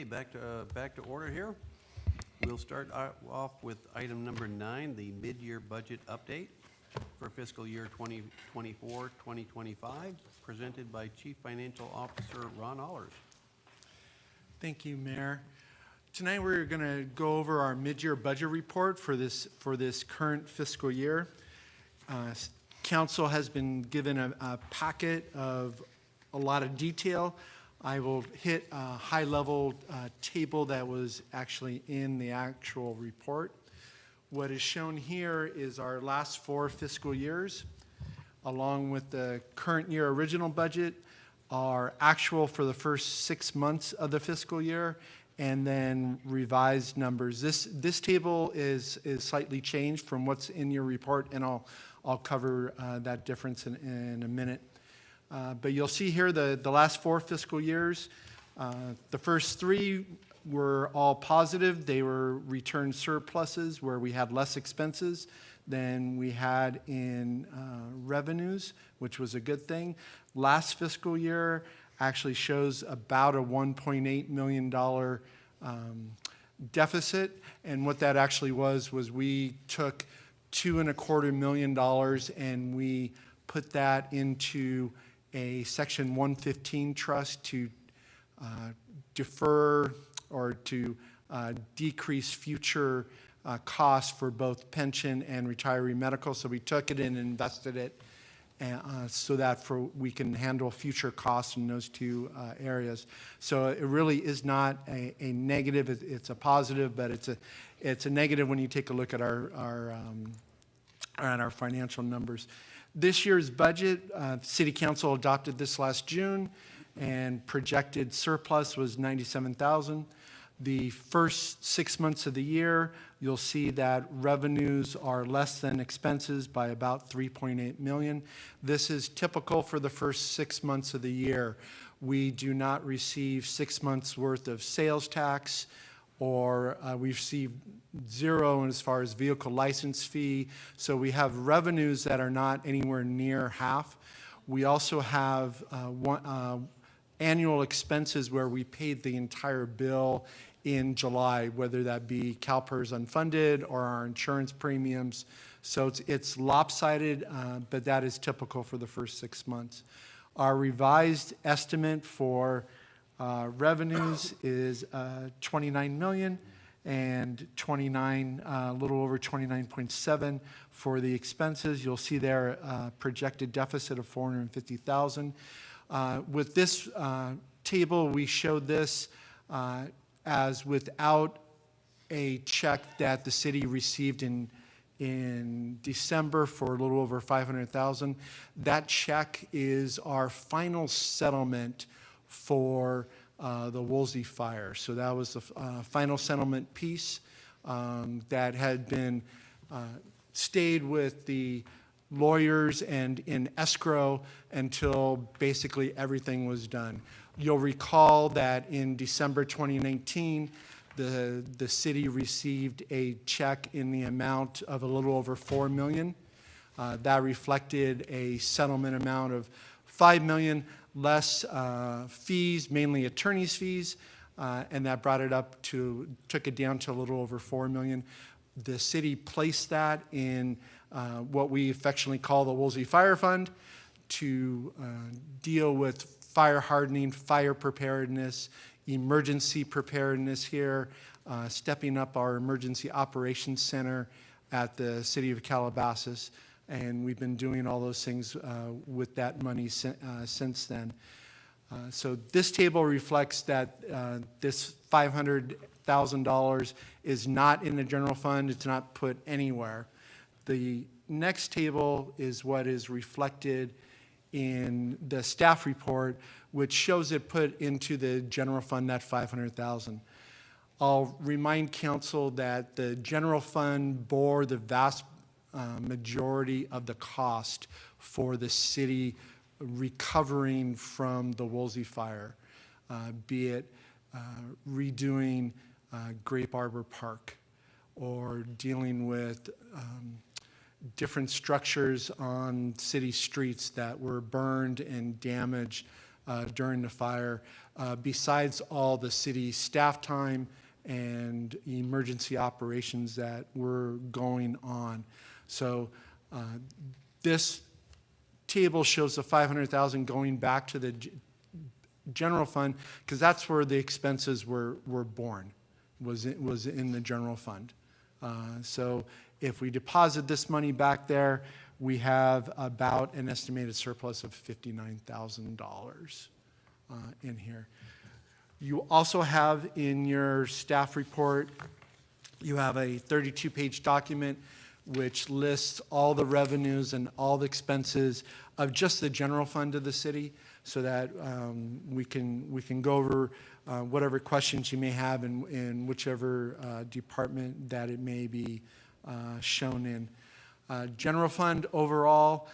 A: back to order here. We'll start off with item number 9, the mid-year budget update for fiscal year 2024-2025, presented by Chief Financial Officer Ron Allers.
T: Thank you, Mayor. Tonight we're going to go over our mid-year budget report for this current fiscal year. Council has been given a packet of a lot of detail. I will hit a high-level table that was actually in the actual report. What is shown here is our last 4 fiscal years, along with the current year original budget, our actual for the first 6 months of the fiscal year, and then revised numbers. This table is slightly changed from what's in your report, and I'll cover that difference in a minute. But you'll see here the last 4 fiscal years. The first 3 were all positive. They were return surpluses where we had less expenses than we had in revenues, which was a good thing. Last fiscal year actually shows about a $1.8 million deficit, and what that actually was we took $2.25 million and we put that into a Section 115 trust to defer or to decrease future costs for both pension and retiree medical. So we took it and invested it so that we can handle future costs in those 2 areas. So it really is not a negative, it's a positive, but it's a negative when you take a look at our financial numbers. This year's budget, City Council adopted this last June, and projected surplus was $97,000. The first 6 months of the year, you'll see that revenues are less than expenses by about $3.8 million. This is typical for the first 6 months of the year. We do not receive 6 months worth of sales tax, or we receive 0 as far as vehicle license fee. So we have revenues that are not anywhere near half. We also have annual expenses where we paid the entire bill in July, whether that be CalPERS unfunded or our insurance premiums. So it's lopsided, but that is typical for the first 6 months. Our revised estimate for revenues is $29 million and a little over 29.7 for the expenses. You'll see there a projected deficit of $450,000. With this table, we showed this as without a check that the city received in December for a little over $500,000. That check is our final settlement for the Woolsey fire. So that was the final settlement piece that had been stayed with the lawyers and in escrow until basically everything was done. You'll recall that in December 2019, the city received a check in the amount of a little over $4 million. That reflected a settlement amount of $5 million less fees, mainly attorney's fees, and that took it down to a little over $4 million. The city placed that in what we affectionately call the Woolsey Fire Fund to deal with fire hardening, fire preparedness, emergency preparedness here, stepping up our emergency operations center at the city of Calabasas. And we've been doing all those things with that money since then. So this table reflects that this $500,000 is not in the general fund. It's not put anywhere. The next table is what is reflected in the staff report, which shows it put into the general fund, that $500,000. I'll remind council that the general fund bore the vast majority of the cost for the city recovering from the Woolsey fire, be it redoing Grape Arbor Park or dealing with different structures on city streets that were burned and damaged during the fire, besides all the city staff time and emergency operations that were going on. So this table shows the 500,000 going back to the general fund, because that's where the expenses were born, was in the general fund. So if we deposit this money back there, we have about an estimated surplus of $59,000 in here. You also have in your staff report, you have a 32-page document which lists all the revenues and all the expenses of just the general fund of the city, so that we can go over whatever questions you may have in whichever department that it may be shown in. General fund overall,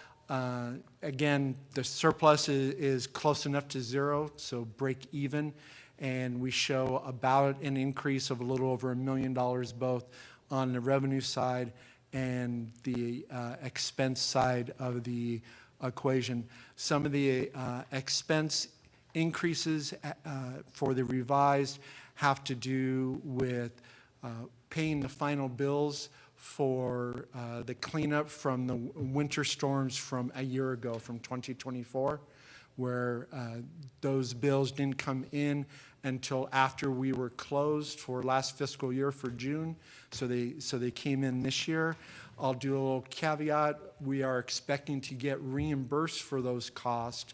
T: again, the surplus is close enough to zero, so break even, and we show about an increase of a little over $1 million both on the revenue side and the expense side of the equation. Some of the expense increases for the revised have to do with paying the final bills for the cleanup from the winter storms from a year ago, from 2024, where those bills didn't come in until after we were closed for last fiscal year for June. So they came in this year. I'll do a little caveat. We are expecting to get reimbursed for those costs,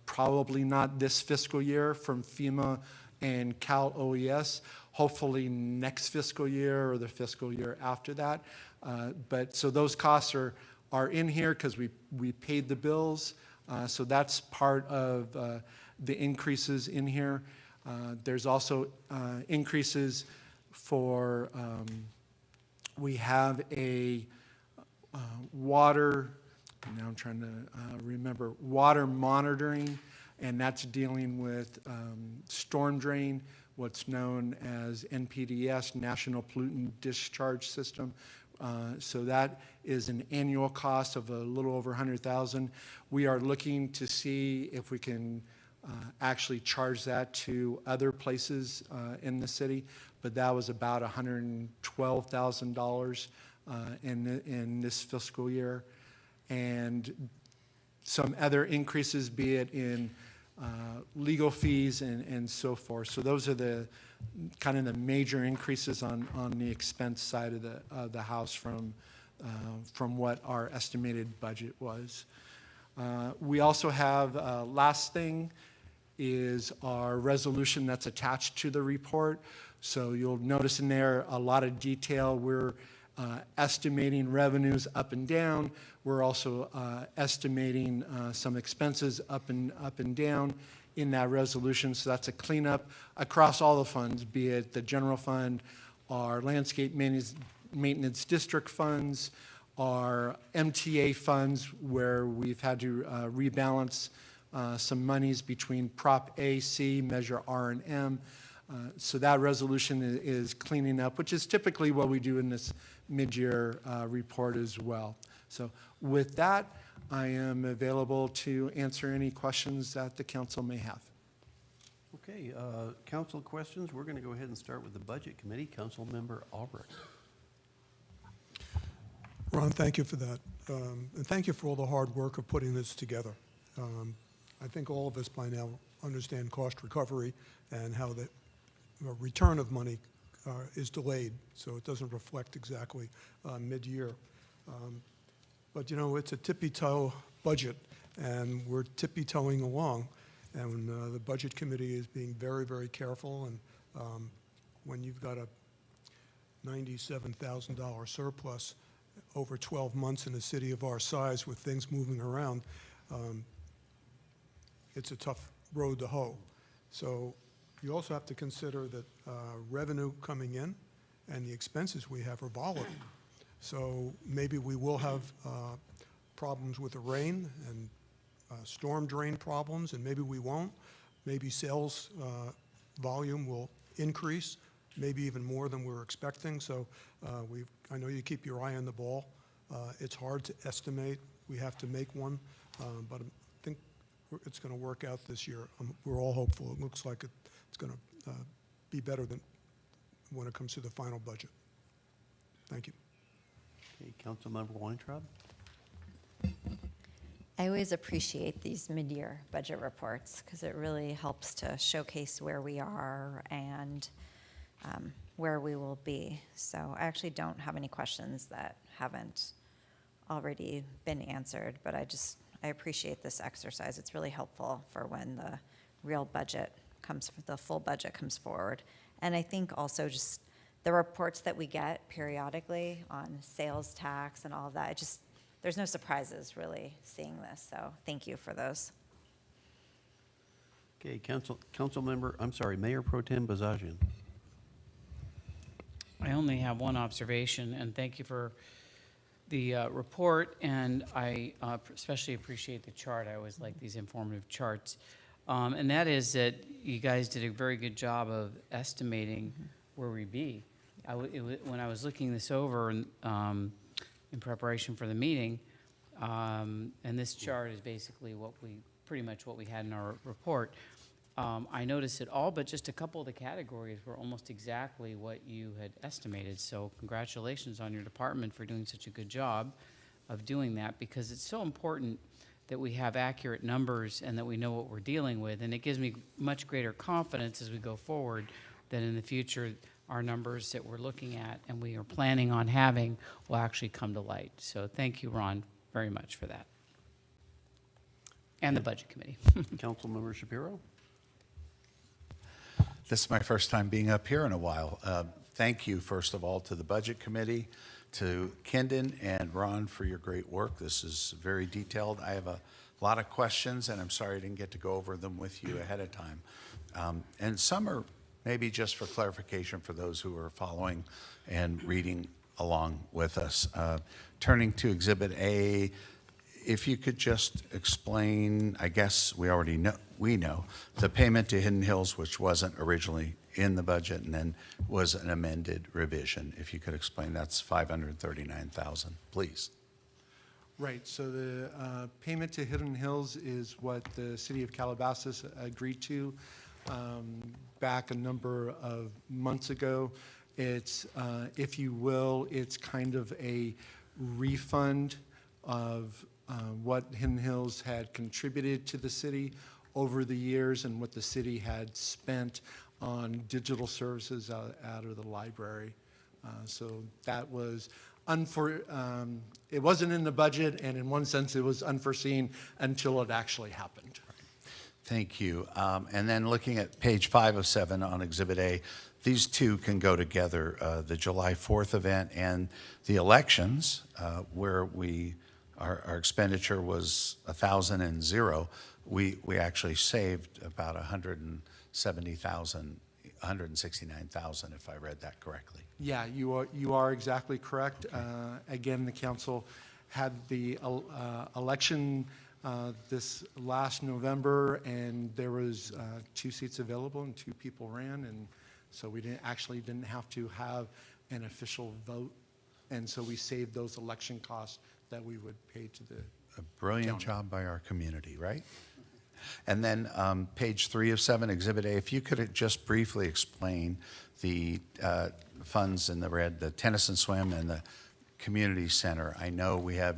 T: probably not this fiscal year from FEMA and Cal OES, hopefully next fiscal year or the fiscal year after that. But so those costs are in here because we paid the bills. So that's part of the increases in here. There's also increases for, we have a water, now I'm trying to remember, water monitoring, and that's dealing with storm drain, what's known as NPDS, National Pollutant Discharge System. So that is an annual cost of a little over $100,000. We are looking to see if we can actually charge that to other places in the city, but that was about $112,000 in this fiscal year. And some other increases, be it in legal fees and so forth. So those are the kind of the major increases on the expense side of the house from what our estimated budget was. We also have, last thing is our resolution that's attached to the report. So you'll notice in there a lot of detail. We're estimating revenues up and down. We're also estimating some expenses up and down in that resolution. So that's a cleanup across all the funds, be it the general fund, our landscape maintenance district funds, our MTA funds, where we've had to rebalance some monies between Prop A, C, Measure R, and M. So that resolution is cleaning up, which is typically what we do in this mid-year report as well. So with that, I am available to answer any questions that the council may have.
A: Okay, council questions. We're going to go ahead and start with the Budget Committee. Council Member Albrecht.
G: Ron, thank you for that. And thank you for all the hard work of putting this together. I think all of us by now understand cost recovery and how the return of money is delayed, so it doesn't reflect exactly mid-year. But you know, it's a tippy-toe budget, and we're tippy-toeing along. And the Budget Committee is being very, very careful. And when you've got a $97,000 surplus over 12 months in a city of our size with things moving around, it's a tough road to hoe. So you also have to consider that revenue coming in and the expenses we have are volatile. So maybe we will have problems with the rain and storm drain problems, and maybe we won't. Maybe sales volume will increase, maybe even more than we're expecting. So I know you keep your eye on the ball. It's hard to estimate. We have to make one, but I think it's going to work out this year. We're all hopeful. It looks like it's going to be better than when it comes to the final budget. Thank you.
A: Okay, Councilmember Weintraub?
D: I always appreciate these mid-year budget reports because it really helps to showcase where we are and where we will be. So I actually don't have any questions that haven't already been answered, but I appreciate this exercise. It's really helpful for when the real budget the full budget comes forward. And I think also just the reports that we get periodically on sales tax and all of that, there's no surprises really seeing this. So thank you for those.
A: Okay, Mayor Pro Tem Bazagian.
C: I only have one observation, and thank you for the report, and I especially appreciate the chart. I always like these informative charts. And that is that you guys did a very good job of estimating where we'd be. When I was looking this over in preparation for the meeting, and this chart is basically pretty much what we had in our report, I noticed that all but just a couple of the categories were almost exactly what you had estimated. So congratulations on your department for doing such a good job of doing that, because it's so important that we have accurate numbers and that we know what we're dealing with. And it gives me much greater confidence as we go forward that in the future our numbers that we're looking at and we are planning on having will actually come to light. So thank you, Ron, very much for that. And the Budget Committee.
A: Councilmember Shapiro?
H: This is my first time being up here in a while. Thank you, first of all, to the Budget Committee, to Kendon and Ron for your great work. This is very detailed. I have a lot of questions, and I'm sorry I didn't get to go over them with you ahead of time. And some are maybe just for clarification for those who are following and reading along with us. Turning to Exhibit A, if you could just explain, I guess we know, the payment to Hidden Hills, which wasn't originally in the budget and then was an amended revision. If you could explain, that's $539,000, please.
T: Right, so the payment to Hidden Hills is what the city of Calabasas agreed to back a number of months ago. It's, if you will, it's kind of a refund of what Hidden Hills had contributed to the city over the years and what the city had spent on digital services out of the library. So that was it wasn't in the budget, and in one sense it was unforeseen until it actually happened.
H: Thank you. And then looking at page 5 of 7 on Exhibit A, these two can go together, the July 4th event and the elections, where our expenditure was 1,000 and 0. We actually saved about 169,000, if I read that correctly.
T: Yeah, you are exactly correct. Again, the council had the election this last November, and there was 2 seats available and 2 people ran, and so we didn't have to have an official vote, and so we saved those election costs that we would pay to the
H: A brilliant job by our community, right? And then page 3 of 7, Exhibit A, if you could just briefly explain the funds in the red, the tennis and swim and the community center. I know we have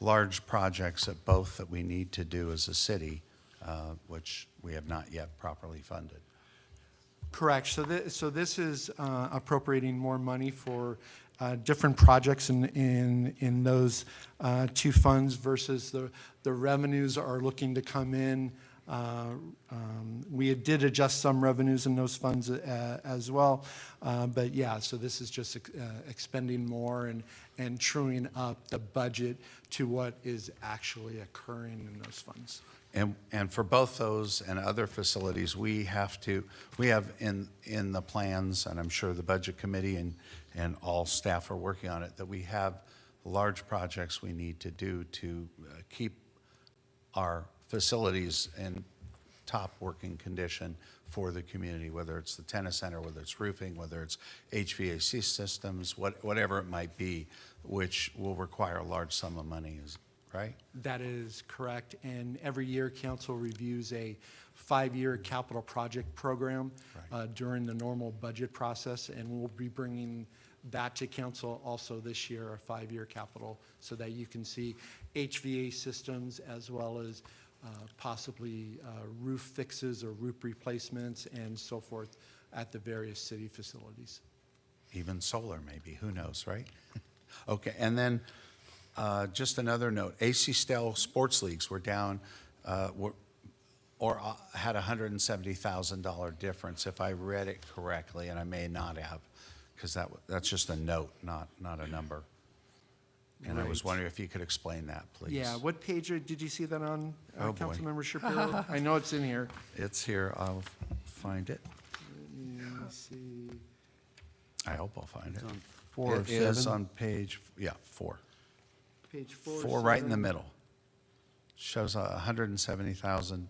H: large projects at both that we need to do as a city, which we have not yet properly funded.
T: Correct. So this is appropriating more money for different projects in those 2 funds versus the revenues are looking to come in. We did adjust some revenues in those funds as well. But yeah, so this is just expending more and truing up the budget to what is actually occurring in those funds.
H: And for both those and other facilities, we have in the plans, and I'm sure the Budget Committee and all staff are working on it, that we have large projects we need to do to keep our facilities in top working condition for the community, whether it's the tennis center, whether it's roofing, whether it's HVAC systems, whatever it might be, which will require a large sum of money, right?
T: That is correct. And every year, council reviews a 5-year capital project program during the normal budget process, and we'll be bringing that to council also this year, a 5-year capital, so that you can see HVA systems as well as possibly roof fixes or roof replacements and so forth at the various city facilities.
H: Even solar maybe, who knows, right? Okay, and then just another note, AC style sports leagues were down, had a $170,000 difference, if I read it correctly, and I may not have, because that's just a note, not a number. And I was
T: Right.
H: wondering if you could explain that, please.
T: Yeah, what page did you see that on,
H: Oh, boy.
T: Councilmember Shapiro? I know it's in here.
H: It's here, I'll find it.
T: Let me see.
H: I hope I'll find it.
A: on 4 of
H: It is
A: 7.
H: on page, 4.
T: Page 4.
H: 4 right in the
T: 7.
H: middle. Shows 170,000,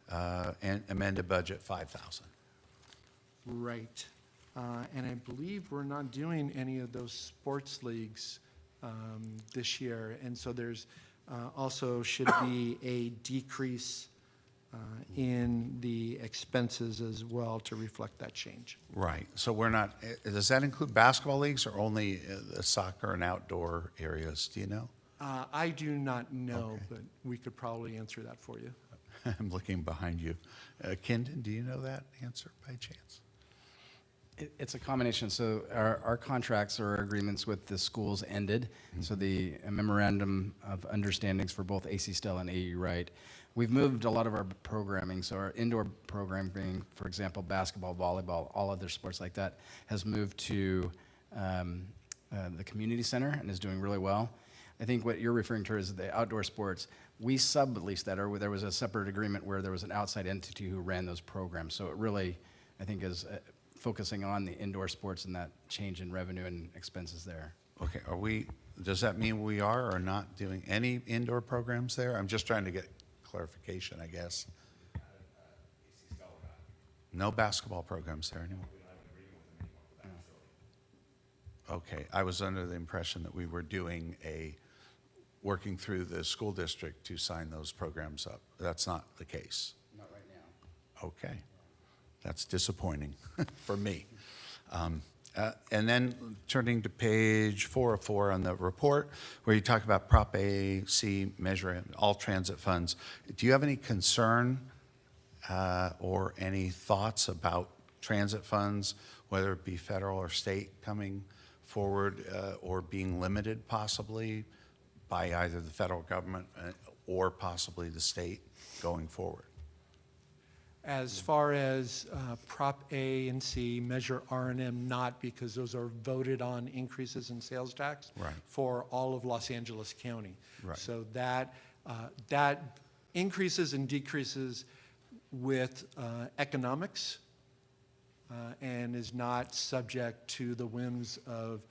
H: and amended budget 5,000.
T: Right. And I believe we're not doing any of those sports leagues this year. And so there's also should be a decrease in the expenses as well to reflect that change.
H: Right, so we're not, does that include basketball leagues or only the soccer and outdoor areas, do you know?
T: I do not know,
H: Okay.
T: but we could probably answer that for you.
H: I'm looking behind you. Kendon, do you know that answer by chance?
K: It's a combination. So our contracts or agreements with the schools ended. So the memorandum of understandings for both AC Stell and AE Wright. We've moved a lot of our programming. So our indoor programming, for example, basketball, volleyball, all other sports like that, has moved to the community center and is doing really well. I think what you're referring to is the outdoor sports. We subleased that, or there was a separate agreement where there was an outside entity who ran those programs. So it really, I think, is focusing on the indoor sports and that change in revenue and expenses there.
H: Okay, does that mean we are or not doing any indoor programs there? I'm just trying to get clarification, I guess. No basketball programs there anymore? Okay, I was under the impression that we were doing working through the school district to sign those programs up. That's not the case.
K: Not right now.
H: Okay, that's disappointing for me. And then turning to page 4 of 4 on the report, where you talk about Prop A, C, measure all transit funds. Do you have any concern or any thoughts about transit funds, whether it be federal or state coming forward or being limited possibly by either the federal government or possibly the state going forward?
T: As far as Prop A and C, Measure R&M, not, because those are voted on increases in sales tax
H: Right.
T: for all of Los Angeles County.
H: Right.
T: So that increases and decreases with economics and is not subject to the whims of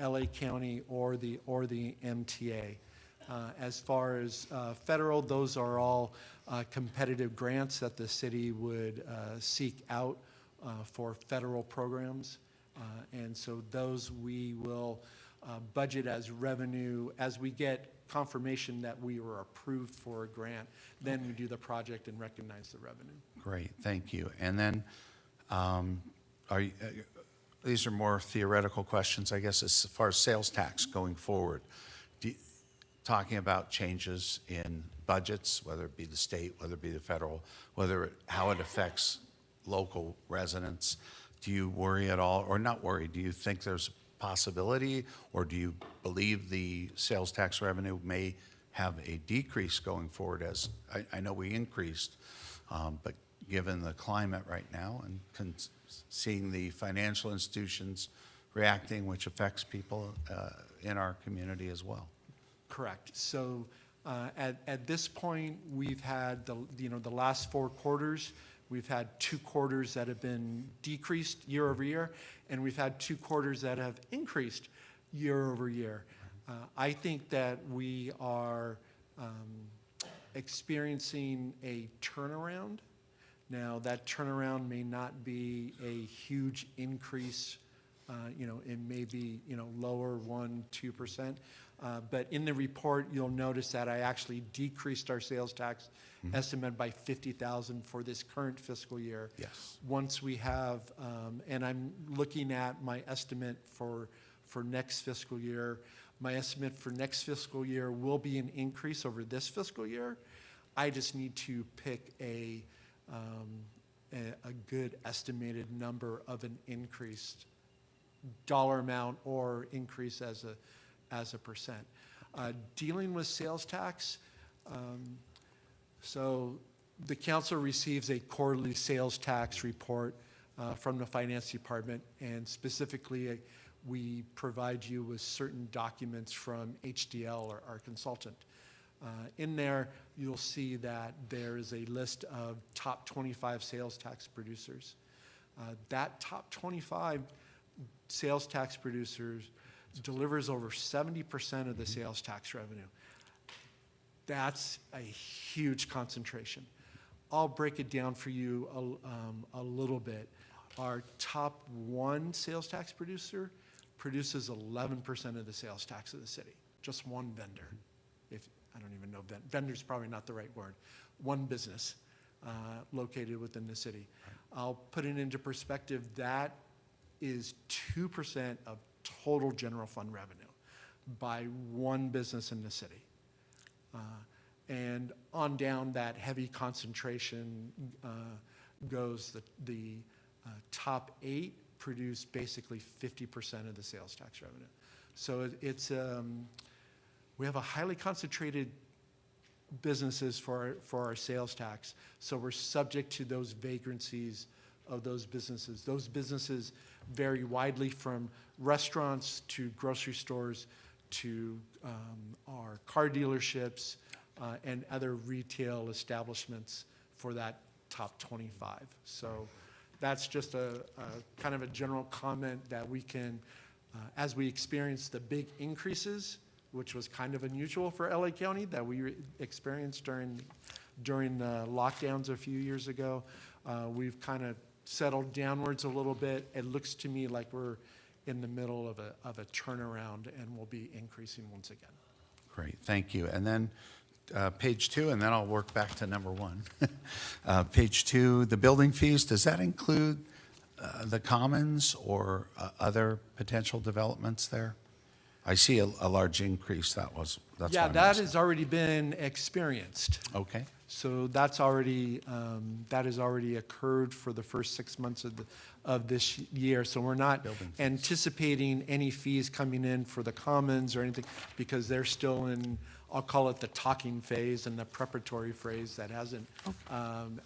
T: LA County or the MTA. As far as federal, those are all competitive grants that the city would seek out for federal programs. And so those we will budget as revenue as we get confirmation that we were approved for a grant. Then we do the project and recognize the revenue.
H: Great, thank you. And then, these are more theoretical questions, I guess, as far as sales tax going forward. Talking about changes in budgets, whether it be the state, whether it be the federal, how it affects local residents. Do you worry at all, or not worry? Do you think there's a possibility, or do you believe the sales tax revenue may have a decrease going forward? As I know we increased, but given the climate right now and seeing the financial institutions reacting, which affects people in our community as well.
T: Correct. So at this point, we've had the last 4 quarters. We've had 2 quarters that have been decreased year over year, and we've had 2 quarters that have increased year over year. I think that we are experiencing a turnaround. Now, that turnaround may not be a huge increase It may be, lower 1%, 2%. But in the report, you'll notice that I actually decreased our sales tax estimate by 50,000 for this current fiscal year.
H: Yes.
T: Once we have, and I'm looking at my estimate for next fiscal year. My estimate for next fiscal year will be an increase over this fiscal year. I just need to pick a good estimated number of an increased dollar amount or increase as a percent. Dealing with sales tax, so the council receives a quarterly sales tax report from the finance department, and specifically we provide you with certain documents from HDL, or our consultant. In there, you'll see that there is a list of top 25 sales tax producers. That top 25 sales tax producers delivers over 70% of the sales tax revenue. That's a huge concentration. I'll break it down for you a little bit. Our top one sales tax producer produces 11% of the sales tax of the city. Just one vendor. I don't even know, vendor's probably not the right word. One business located within the city. I'll put it into perspective. That is 2% of total general fund revenue by one business in the city. And on down that heavy concentration goes the top 8 produce basically 50% of the sales tax revenue. So we have a highly concentrated businesses for our sales tax. So we're subject to those vagrancies of those businesses. Those businesses vary widely from restaurants to grocery stores to our car dealerships and other retail establishments for that top 25. So that's just a kind of a general comment that we can, as we experience the big increases, which was kind of unusual for LA County that we experienced during the lockdowns a few years ago. We've kind of settled downwards a little bit. It looks to me like we're in the middle of a turnaround, and we'll be increasing once again.
H: Great, thank you. And then page 2, and then I'll work back to number 1. Page 2, the building fees, does that include the commons or other potential developments there? I see a large increase. That's
T: Yeah,
H: why I'm
T: that
H: asking.
T: has already been experienced.
H: Okay.
T: So that's already that has already occurred for the first 6 months of this year. So we're not anticipating any fees coming in for the commons or anything, because they're still in, I'll call it the talking phase and the preparatory phase that hasn't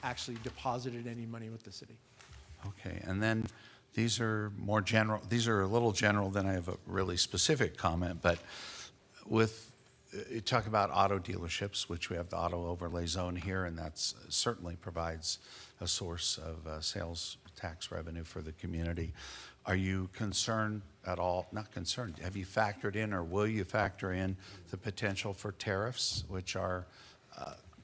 T: actually deposited any money with the city.
H: Okay, and then these are more general. These are a little general, then I have a really specific comment. But with, you talk about auto dealerships, which we have the auto overlay zone here, and that's certainly provides a source of sales tax revenue for the community. Are you concerned at all, not concerned, have you factored in or will you factor in the potential for tariffs, which are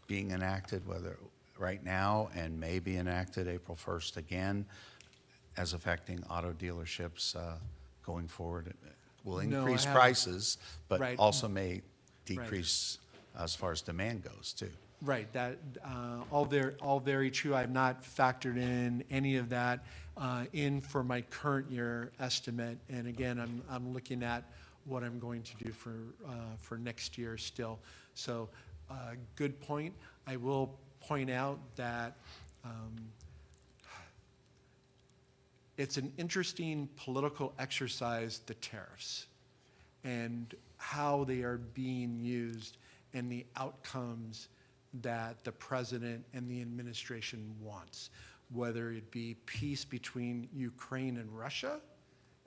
H: being enacted, whether right now and may be enacted April 1st again, as affecting auto dealerships going forward? Will increase prices, but
T: Right.
H: also may decrease as far as demand goes too.
T: Right, that all very true. I've not factored in any of that in for my current year estimate. And again, I'm looking at what I'm going to do for next year still. So good point. I will point out that it's an interesting political exercise, the tariffs, and how they are being used and the outcomes that the president and the administration wants, whether it be peace between Ukraine and Russia,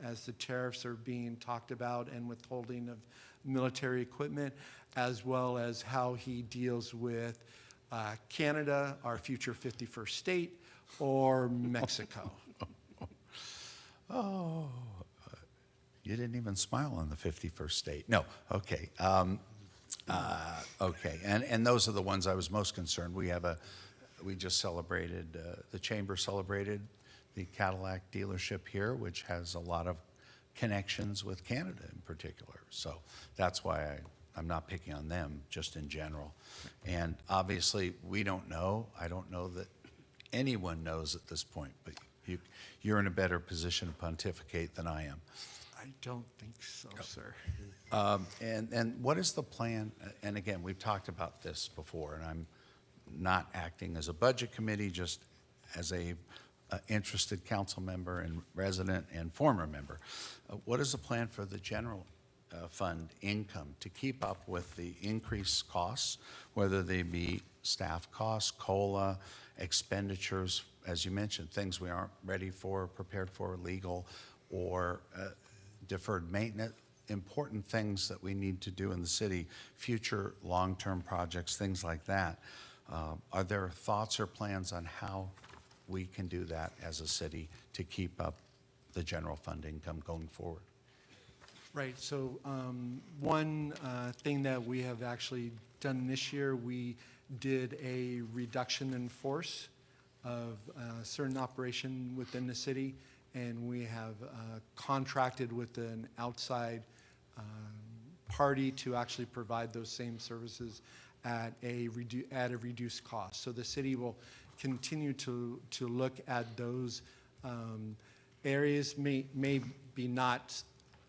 T: as the tariffs are being talked about, and withholding of military equipment, as well as how he deals with Canada, our future 51st state, or Mexico.
H: Oh, you didn't even smile on the 51st state. No, okay. Okay, and those are the ones I was most concerned. We just celebrated, the chamber celebrated the Cadillac dealership here, which has a lot of connections with Canada in particular. So that's why I'm not picking on them, just in general. And obviously, we don't know. I don't know that anyone knows at this point, but you're in a better position to pontificate than I am.
T: I don't think so, sir.
H: And what is the plan? And again, we've talked about this before, and I'm not acting as a budget committee, just as a interested council member and resident and former member. What is the plan for the general fund income to keep up with the increased costs, whether they be staff costs, COLA, expenditures, as you mentioned, things we aren't ready for, prepared for, legal, or deferred maintenance, important things that we need to do in the city, future long-term projects, things like that. Are there thoughts or plans on how we can do that as a city to keep up the general fund income going forward?
T: Right, so one thing that we have actually done this year, we did a reduction in force of a certain operation within the city, and we have contracted with an outside party to actually provide those same services at a reduced cost. So the city will continue to look at those areas, maybe not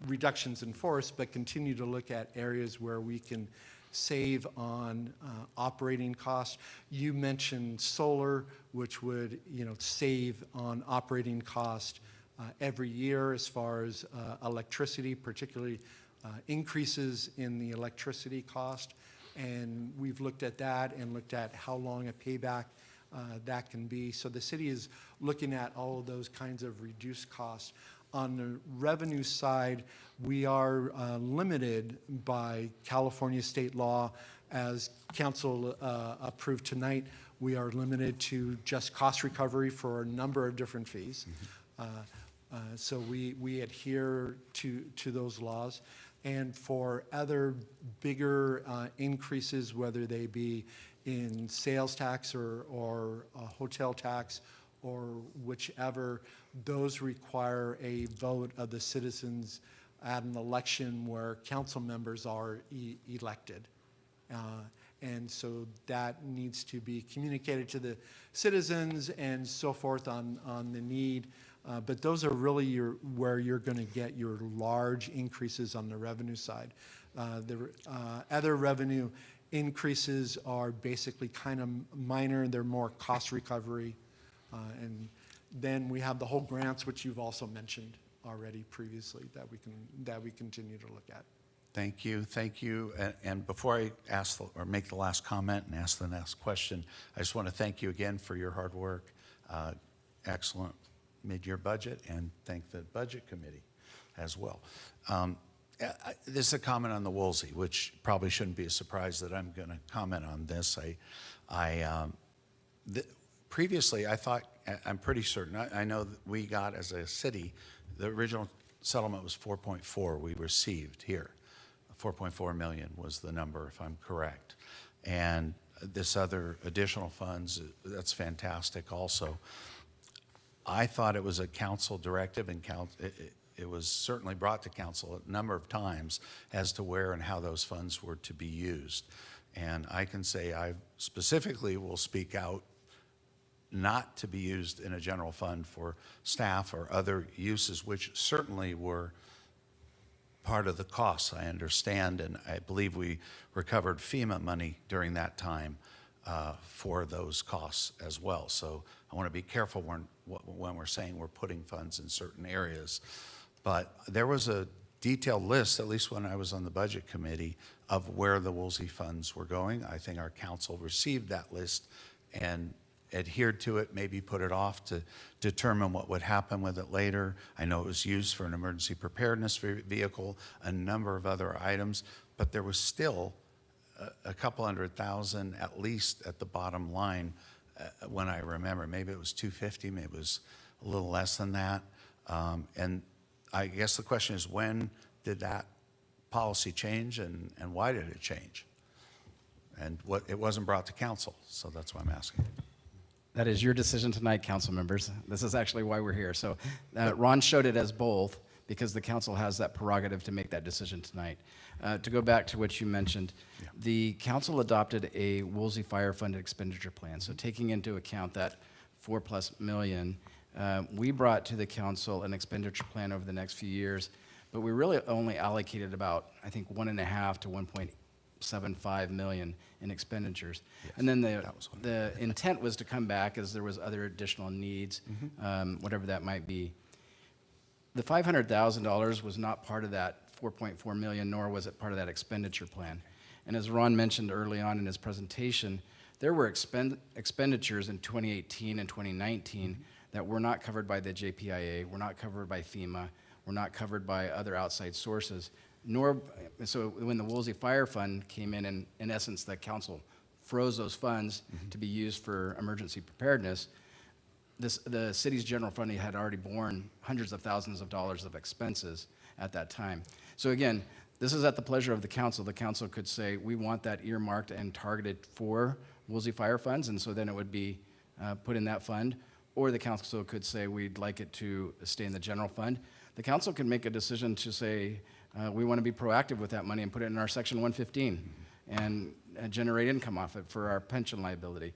T: reductions in force, but continue to look at areas where we can save on operating costs. You mentioned solar, which would save on operating cost every year as far as electricity, particularly increases in the electricity cost. And we've looked at that and looked at how long a payback that can be. So the city is looking at all of those kinds of reduced costs. On the revenue side, we are limited by California state law. As council approved tonight, we are limited to just cost recovery for a number of different fees. So we adhere to those laws. And for other bigger increases, whether they be in sales tax or hotel tax or whichever, those require a vote of the citizens at an election where council members are elected. And so that needs to be communicated to the citizens and so forth on the need. But those are really where you're going to get your large increases on the revenue side. The other revenue increases are basically kind of minor. They're more cost recovery. And then we have the whole grants, which you've also mentioned already previously, that we continue to look at.
H: Thank you, thank you. And before I ask or make the last comment and ask the next question, I just want to thank you again for your hard work. Excellent mid-year budget, and thank the budget committee as well. This is a comment on the Woolsey, which probably shouldn't be a surprise that I'm going to comment on this. Previously, I thought, I'm pretty certain, I know that we got as a city, the original settlement was 4.4 we received here. 4.4 million was the number, if I'm correct. And this other additional funds, that's fantastic also. I thought it was a council directive, and it was certainly brought to council a number of times as to where and how those funds were to be used. And I can say I specifically will speak out not to be used in a general fund for staff or other uses, which certainly were part of the costs, I understand, and I believe we recovered FEMA money during that time for those costs as well. So I want to be careful when we're saying we're putting funds in certain areas. But there was a detailed list, at least when I was on the budget committee, of where the Woolsey funds were going. I think our council received that list and adhered to it, maybe put it off to determine what would happen with it later. I know it was used for an emergency preparedness vehicle, a number of other items, but there was still a couple $100,000 at least at the bottom line when I remember. Maybe it was 250, maybe it was a little less than that. And I guess the question is, when did that policy change and why did it change? And it wasn't brought to council, so that's why I'm asking.
K: That is your decision tonight, council members. This is actually why we're here. So Ron showed it as both, because the council has that prerogative to make that decision tonight. To go back to what you mentioned, the council adopted a Woolsey Fire Fund expenditure plan. So taking into account that $4+ million, we brought to the council an expenditure plan over the next few years, but we really only allocated about, I think, 1.5 to 1.75 million in expenditures. And then the intent was to come back as there was other additional needs, whatever that might be. The $500,000 was not part of that 4.4 million, nor was it part of that expenditure plan. And as Ron mentioned early on in his presentation, there were expenditures in 2018 and 2019 that were not covered by the JPIA, were not covered by FEMA, were not covered by other outside sources, so when the Woolsey Fire Fund came in essence, the council froze those funds to be used for emergency preparedness. The city's general fund had already borne hundreds of thousands of dollars of expenses at that time. So again, this is at the pleasure of the council. The council could say, we want that earmarked and targeted for Woolsey Fire Funds, and so then it would be put in that fund. Or the council could say, we'd like it to stay in the general fund. The council can make a decision to say, we want to be proactive with that money and put it in our Section 115 and generate income off it for our pension liability.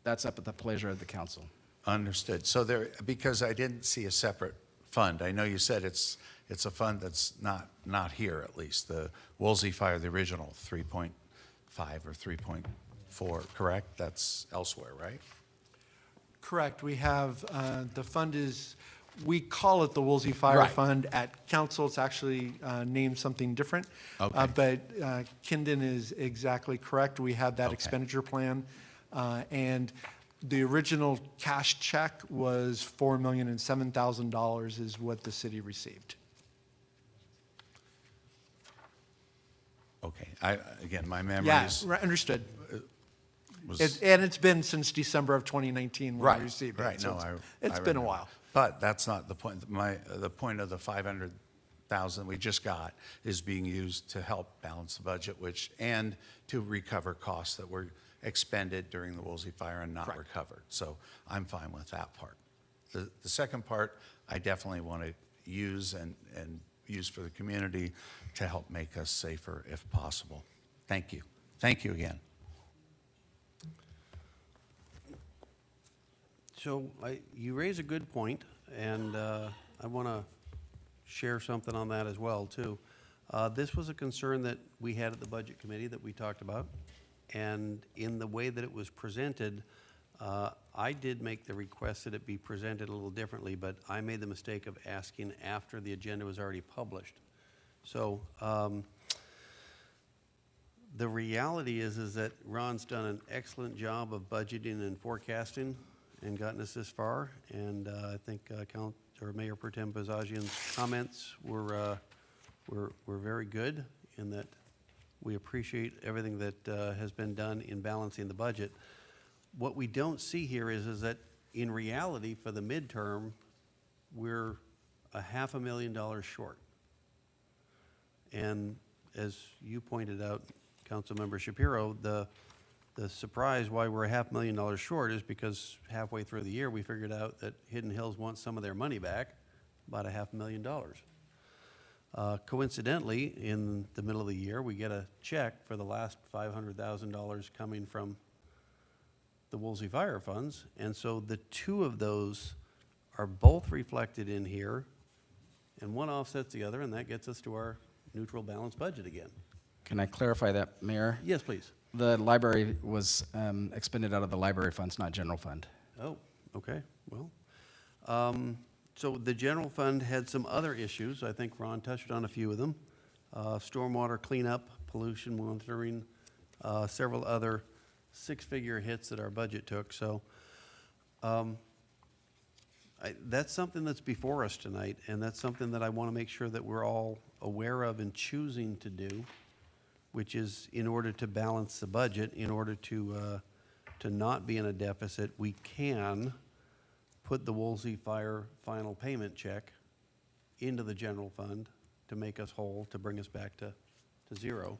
K: That's up at the pleasure of the council.
H: Understood. So because I didn't see a separate fund, I know you said it's a fund that's not here, at least. The Woolsey Fire, the original 3.5 or 3.4, correct? That's elsewhere, right?
T: Correct. We have, the fund is, we call it the Woolsey Fire
H: Right.
T: Fund. At council, it's actually named something different.
H: Okay.
T: But Kindon is exactly correct. We have that
H: Okay.
T: expenditure plan. And the original cash check was $4,007,000 is what the city received.
H: Okay. Again, my memory
T: Yeah,
H: is...
T: right, understood.
H: was-
T: And it's been since December of 2019 when we received it.
H: Right,
T: so
H: no,
T: it's
H: I
T: been a
H: remember.
T: while.
H: But that's not the point. The point of the 500,000 we just got is being used to help balance the budget, and to recover costs that were expended during the Woolsey Fire and not recovered. So I'm fine with that part. The second part, I definitely want to use and use for the community to help make us safer if possible. Thank you. Thank you again.
A: So you raise a good point, and I want to share something on that as well, too. This was a concern that we had at the Budget Committee that we talked about, and in the way that it was presented, I did make the request that it be presented a little differently, but I made the mistake of asking after the agenda was already published. So the reality is that Ron's done an excellent job of budgeting and forecasting and gotten us this far, and I think Mayor Pro Tem Bazagian's comments were very good in that we appreciate everything that has been done in balancing the budget. What we don't see here is that in reality, for the midterm, we're $500,000 short. And as you pointed out, Councilmember Shapiro, the surprise why we're $500,000 short is because halfway through the year, we figured out that Hidden Hills wants some of their money back, about $500,000. Coincidentally, in the middle of the year, we get a check for the last $500,000 coming from the Woolsey Fire Funds, and so the two of those are both reflected in here, and one offsets the other, and that gets us to our neutral balanced budget again.
K: Can I clarify that, Mayor?
A: Yes, please.
K: The library was expended out of the library funds, not general fund.
A: Oh, okay, well, so the general fund had some other issues. I think Ron touched on a few of them. Stormwater cleanup, pollution monitoring, several other six-figure hits that our budget took. So that's something that's before us tonight, and that's something that I want to make sure that we're all aware of and choosing to do, which is in order to balance the budget, in order to not be in a deficit, we can put the Woolsey Fire final payment check into the general fund to make us whole, to bring us back to zero.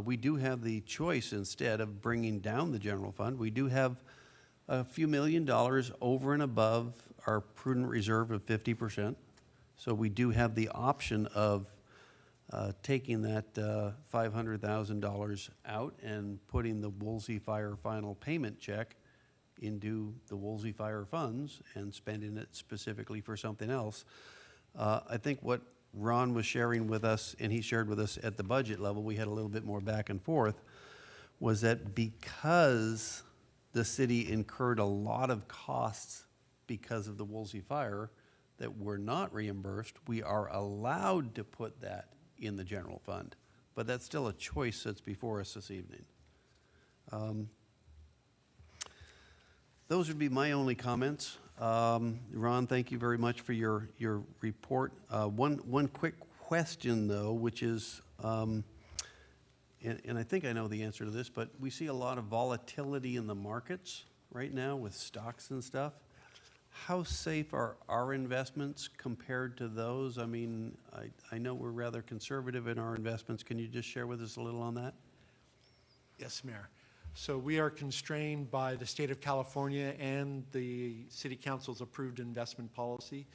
A: We do have the choice, instead of bringing down the general fund, we do have a few $1 million over and above our prudent reserve of 50%. So we do have the option of taking that $500,000 out and putting the Woolsey Fire final payment check into the Woolsey Fire funds and spending it specifically for something else. I think what Ron was sharing with us, and he shared with us at the budget level, we had a little bit more back and forth, was that because the city incurred a lot of costs because of the Woolsey Fire that were not reimbursed, we are allowed to put that in the general fund. But that's still a choice that's before us this evening. Those would be my only comments. Ron, thank you very much for your report. One quick question, though, which is, and I think I know the answer to this, but we see a lot of volatility in the markets right now with stocks and stuff. How safe are our investments compared to those? I mean, I know we're rather conservative in our investments. Can you just share with us a little on that?
T: Yes, Mayor. So we are constrained by the state of California and the city council's approved investment policy.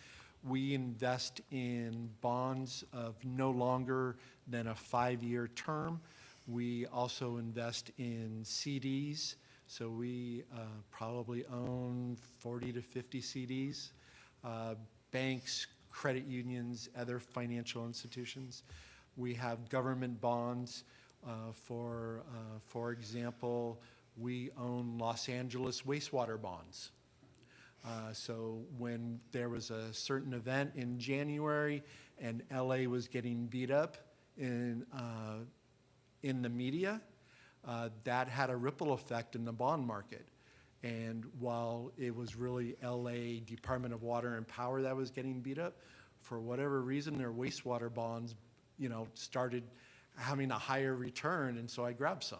T: We invest in bonds of no longer than a 5-year term. We also invest in CDs. So we probably own 40 to 50 CDs. Banks, credit unions, other financial institutions. We have government bonds. For example, we own Los Angeles wastewater bonds. So when there was a certain event in January and LA was getting beat up in the media, that had a ripple effect in the bond market. And while it was really LA Department of Water and Power that was getting beat up, for whatever reason, their wastewater bonds, started having a higher return, and so I grabbed some.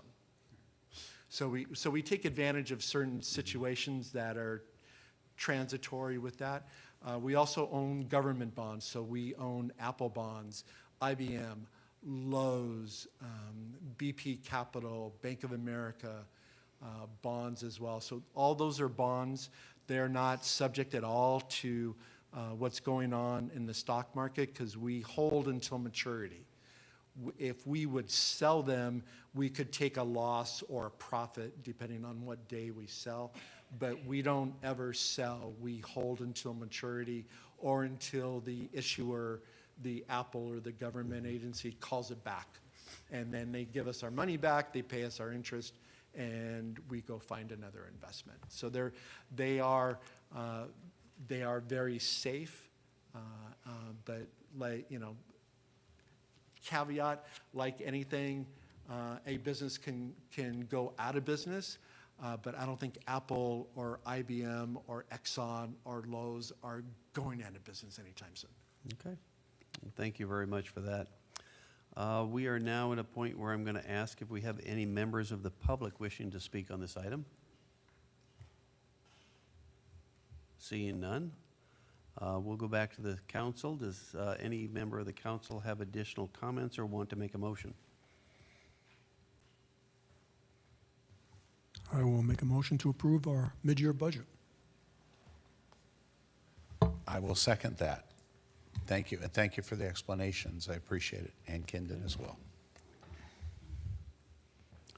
T: So we take advantage of certain situations that are transitory with that. We also own government bonds, so we own Apple bonds, IBM, Lowe's, BP Capital, Bank of America bonds as well. So all those are bonds. They're not subject at all to what's going on in the stock market because we hold until maturity. If we would sell them, we could take a loss or a profit depending on what day we sell, but we don't ever sell. We hold until maturity or until the issuer, the Apple or the government agency, calls it back. And then they give us our money back, they pay us our interest, and we go find another investment. So they are very safe, but caveat, like anything, a business can go out of business, but I don't think Apple or IBM or Exxon or Lowe's are going out of business anytime soon.
A: Okay. Well, thank you very much for that. We are now at a point where I'm going to ask if we have any members of the public wishing to speak on this item. Seeing none. We'll go back to the council. Does any member of the council have additional comments or want to make a motion?
G: I will make a motion to approve our mid-year budget.
H: I will second that. Thank you, and thank you for the explanations. I appreciate it, and Kendon as well.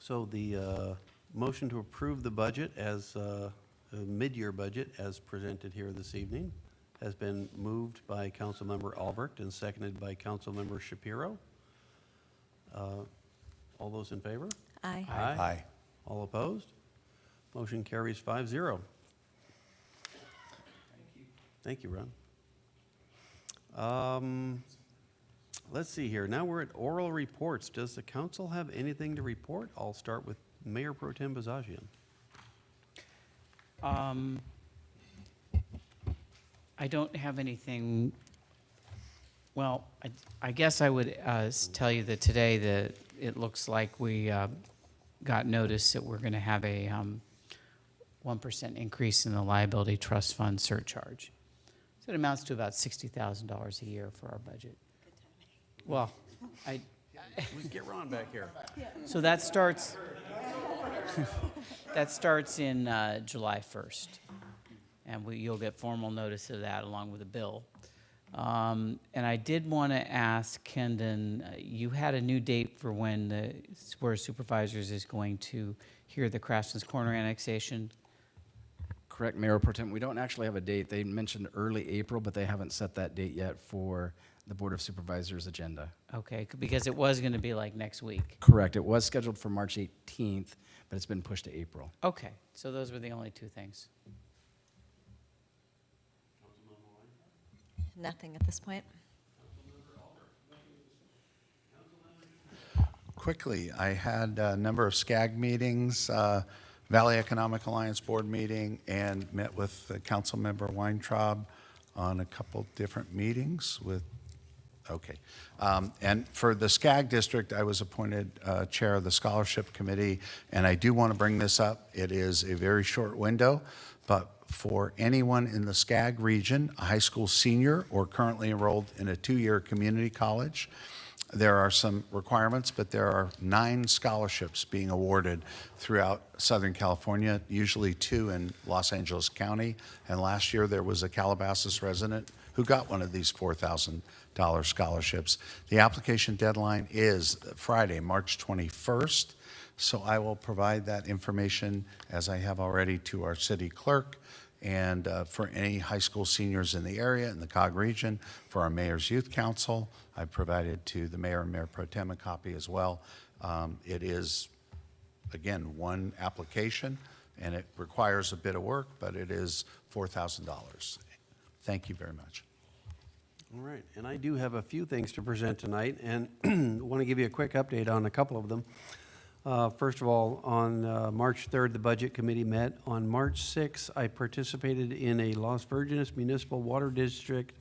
A: So the motion to approve the budget as a mid-year budget as presented here this evening has been moved by Councilmember Albrecht and seconded by Councilmember Shapiro. All those in favor?
D: Aye.
H: Aye.
A: All opposed? Motion carries 5-0. Thank you, Ron. Let's see here. Now we're at oral reports. Does the council have anything to report? I'll start with Mayor Pro Tem Bazagian.
C: I don't have anything. Well, I guess I would tell you that today it looks like we got notice that we're going to have a 1% increase in the liability trust fund surcharge. So it amounts to about $60,000 a year for our budget. Well,
A: Let's get Ron back here.
C: so that starts in July 1st. And you'll get formal notice of that along with a bill. And I did want to ask Kendon, you had a new date for when the Board of Supervisors is going to hear the Craftsman's Corner annexation.
K: Correct, Mayor Pro Tem. We don't actually have a date. They mentioned early April, but they haven't set that date yet for the Board of Supervisors agenda.
C: Okay, because it was going to be like next week.
K: Correct. It was scheduled for March 18th, but it's been pushed to April.
C: Okay, so those were the only two things.
D: Nothing at this point.
H: Quickly, I had a number of SCAG meetings, Valley Economic Alliance Board meeting, and met with Councilmember Weintraub on a couple different meetings with, okay. And for the SCAG district, I was appointed chair of the scholarship committee, and I do want to bring this up. It is a very short window, but for anyone in the SCAG region, a high school senior or currently enrolled in a 2-year community college, there are some requirements, but there are 9 scholarships being awarded throughout Southern California, usually 2 in Los Angeles County. And last year there was a Calabasas resident who got one of these $4,000 scholarships. The application deadline is Friday, March 21st. So I will provide that information, as I have already, to our city clerk. And for any high school seniors in the area, in the COG region, for our Mayor's Youth Council, I provided to the Mayor and Mayor Pro Tem a copy as well. It is, again, one application, and it requires a bit of work, but it is $4,000. Thank you very much.
A: All right, and I do have a few things to present tonight, and want to give you a quick update on a couple of them. First of all, on March 3rd, the Budget Committee met. On March 6th, I participated in a Las Virgenes Municipal Water District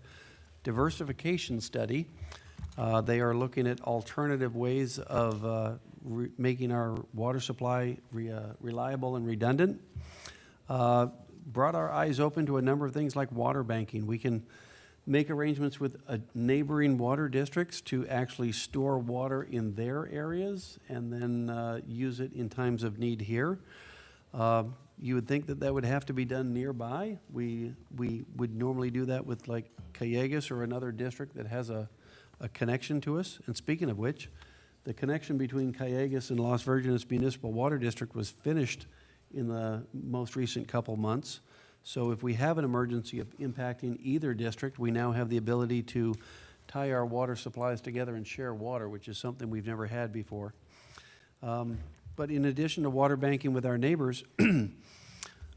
A: diversification study. They are looking at alternative ways of making our water supply reliable and redundant. Brought our eyes open to a number of things like water banking. We can make arrangements with neighboring water districts to actually store water in their areas and then use it in times of need here. You would think that that would have to be done nearby. We would normally do that with like Callegas or another district that has a connection to us. And speaking of which, the connection between Callegas and Las Virgenes Municipal Water District was finished in the most recent couple months. So if we have an emergency of impacting either district, we now have the ability to tie our water supplies together and share water, which is something we've never had before. But in addition to water banking with our neighbors,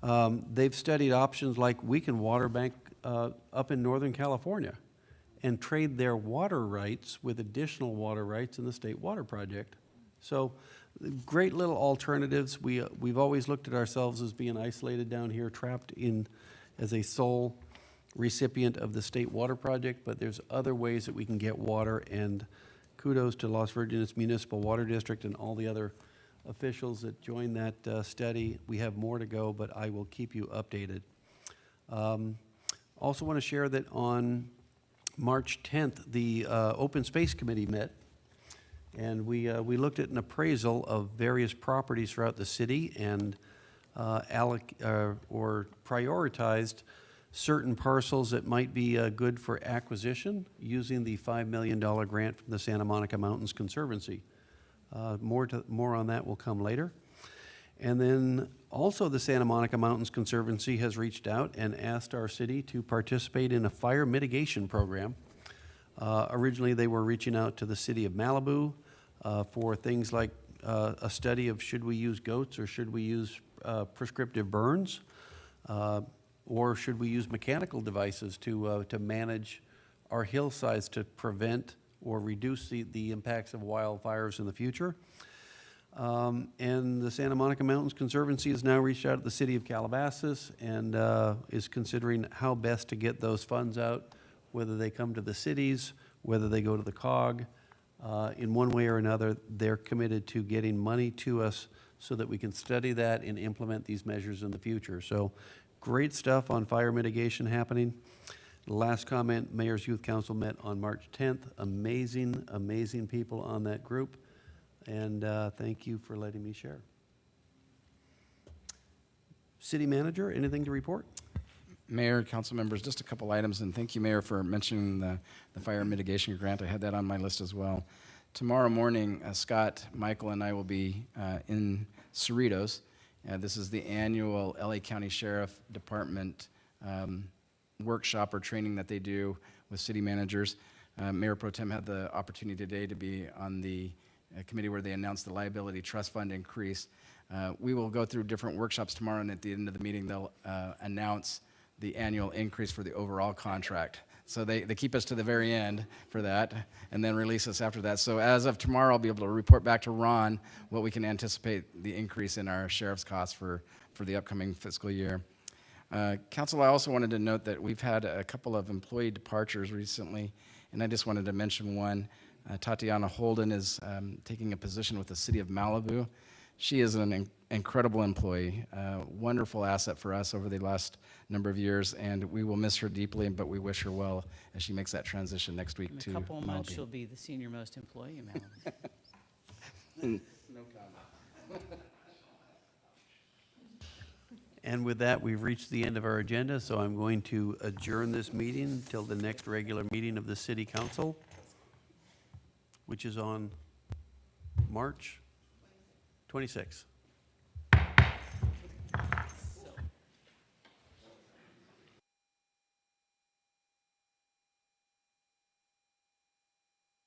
A: they've studied options like we can water bank up in Northern California and trade their water rights with additional water rights in the State Water Project. So great little alternatives. We've always looked at ourselves as being isolated down here, trapped in as a sole recipient of the State Water Project, but there's other ways that we can get water, and kudos to Las Virgenes Municipal Water District and all the other officials that joined that study. We have more to go, but I will keep you updated. Also want to share that on March 10th, the Open Space Committee met, and we looked at an appraisal of various properties throughout the city and or prioritized certain parcels that might be good for acquisition using the $5 million grant from the Santa Monica Mountains Conservancy. More on that will come later. And then also the Santa Monica Mountains Conservancy has reached out and asked our city to participate in a fire mitigation program. Originally, they were reaching out to the city of Malibu for things like a study of should we use goats or should we use prescriptive burns, or should we use mechanical devices to manage our hillsides to prevent or reduce the impacts of wildfires in the future. And the Santa Monica Mountains Conservancy has now reached out to the city of Calabasas and is considering how best to get those funds out, whether they come to the cities, whether they go to the COG. In one way or another, they're committed to getting money to us so that we can study that and implement these measures in the future. So great stuff on fire mitigation happening. Last comment, Mayor's Youth Council met on March 10th. Amazing, amazing people on that group. And thank you for letting me share. City Manager, anything to report?
K: Mayor, council members, just a couple items, and thank you, Mayor, for mentioning the fire mitigation grant. I had that on my list as well. Tomorrow morning, Scott, Michael, and I will be in Cerritos. This is the annual LA County Sheriff Department workshop or training that they do with city managers. Mayor Pro Tem had the opportunity today to be on the committee where they announced the liability trust fund increase. We will go through different workshops tomorrow, and at the end of the meeting, they'll announce the annual increase for the overall contract. So they keep us to the very end for that, and then release us after that. So as of tomorrow, I'll be able to report back to Ron what we can anticipate the increase in our sheriff's costs for the upcoming fiscal year. Council, I also wanted to note that we've had a couple of employee departures recently, and I just wanted to mention one. Tatiana Holden is taking a position with the city of Malibu. She is an incredible employee, wonderful asset for us over the last number of years, and we will miss her deeply, but we wish her well as she makes that transition next week to
C: In a couple of months,
K: Malibu.
C: she'll be the senior most employee in Malibu.
K: No comment.
A: And with that, we've reached the end of our agenda, so I'm going to adjourn this meeting till the next regular meeting of the City Council, which is on March 26th.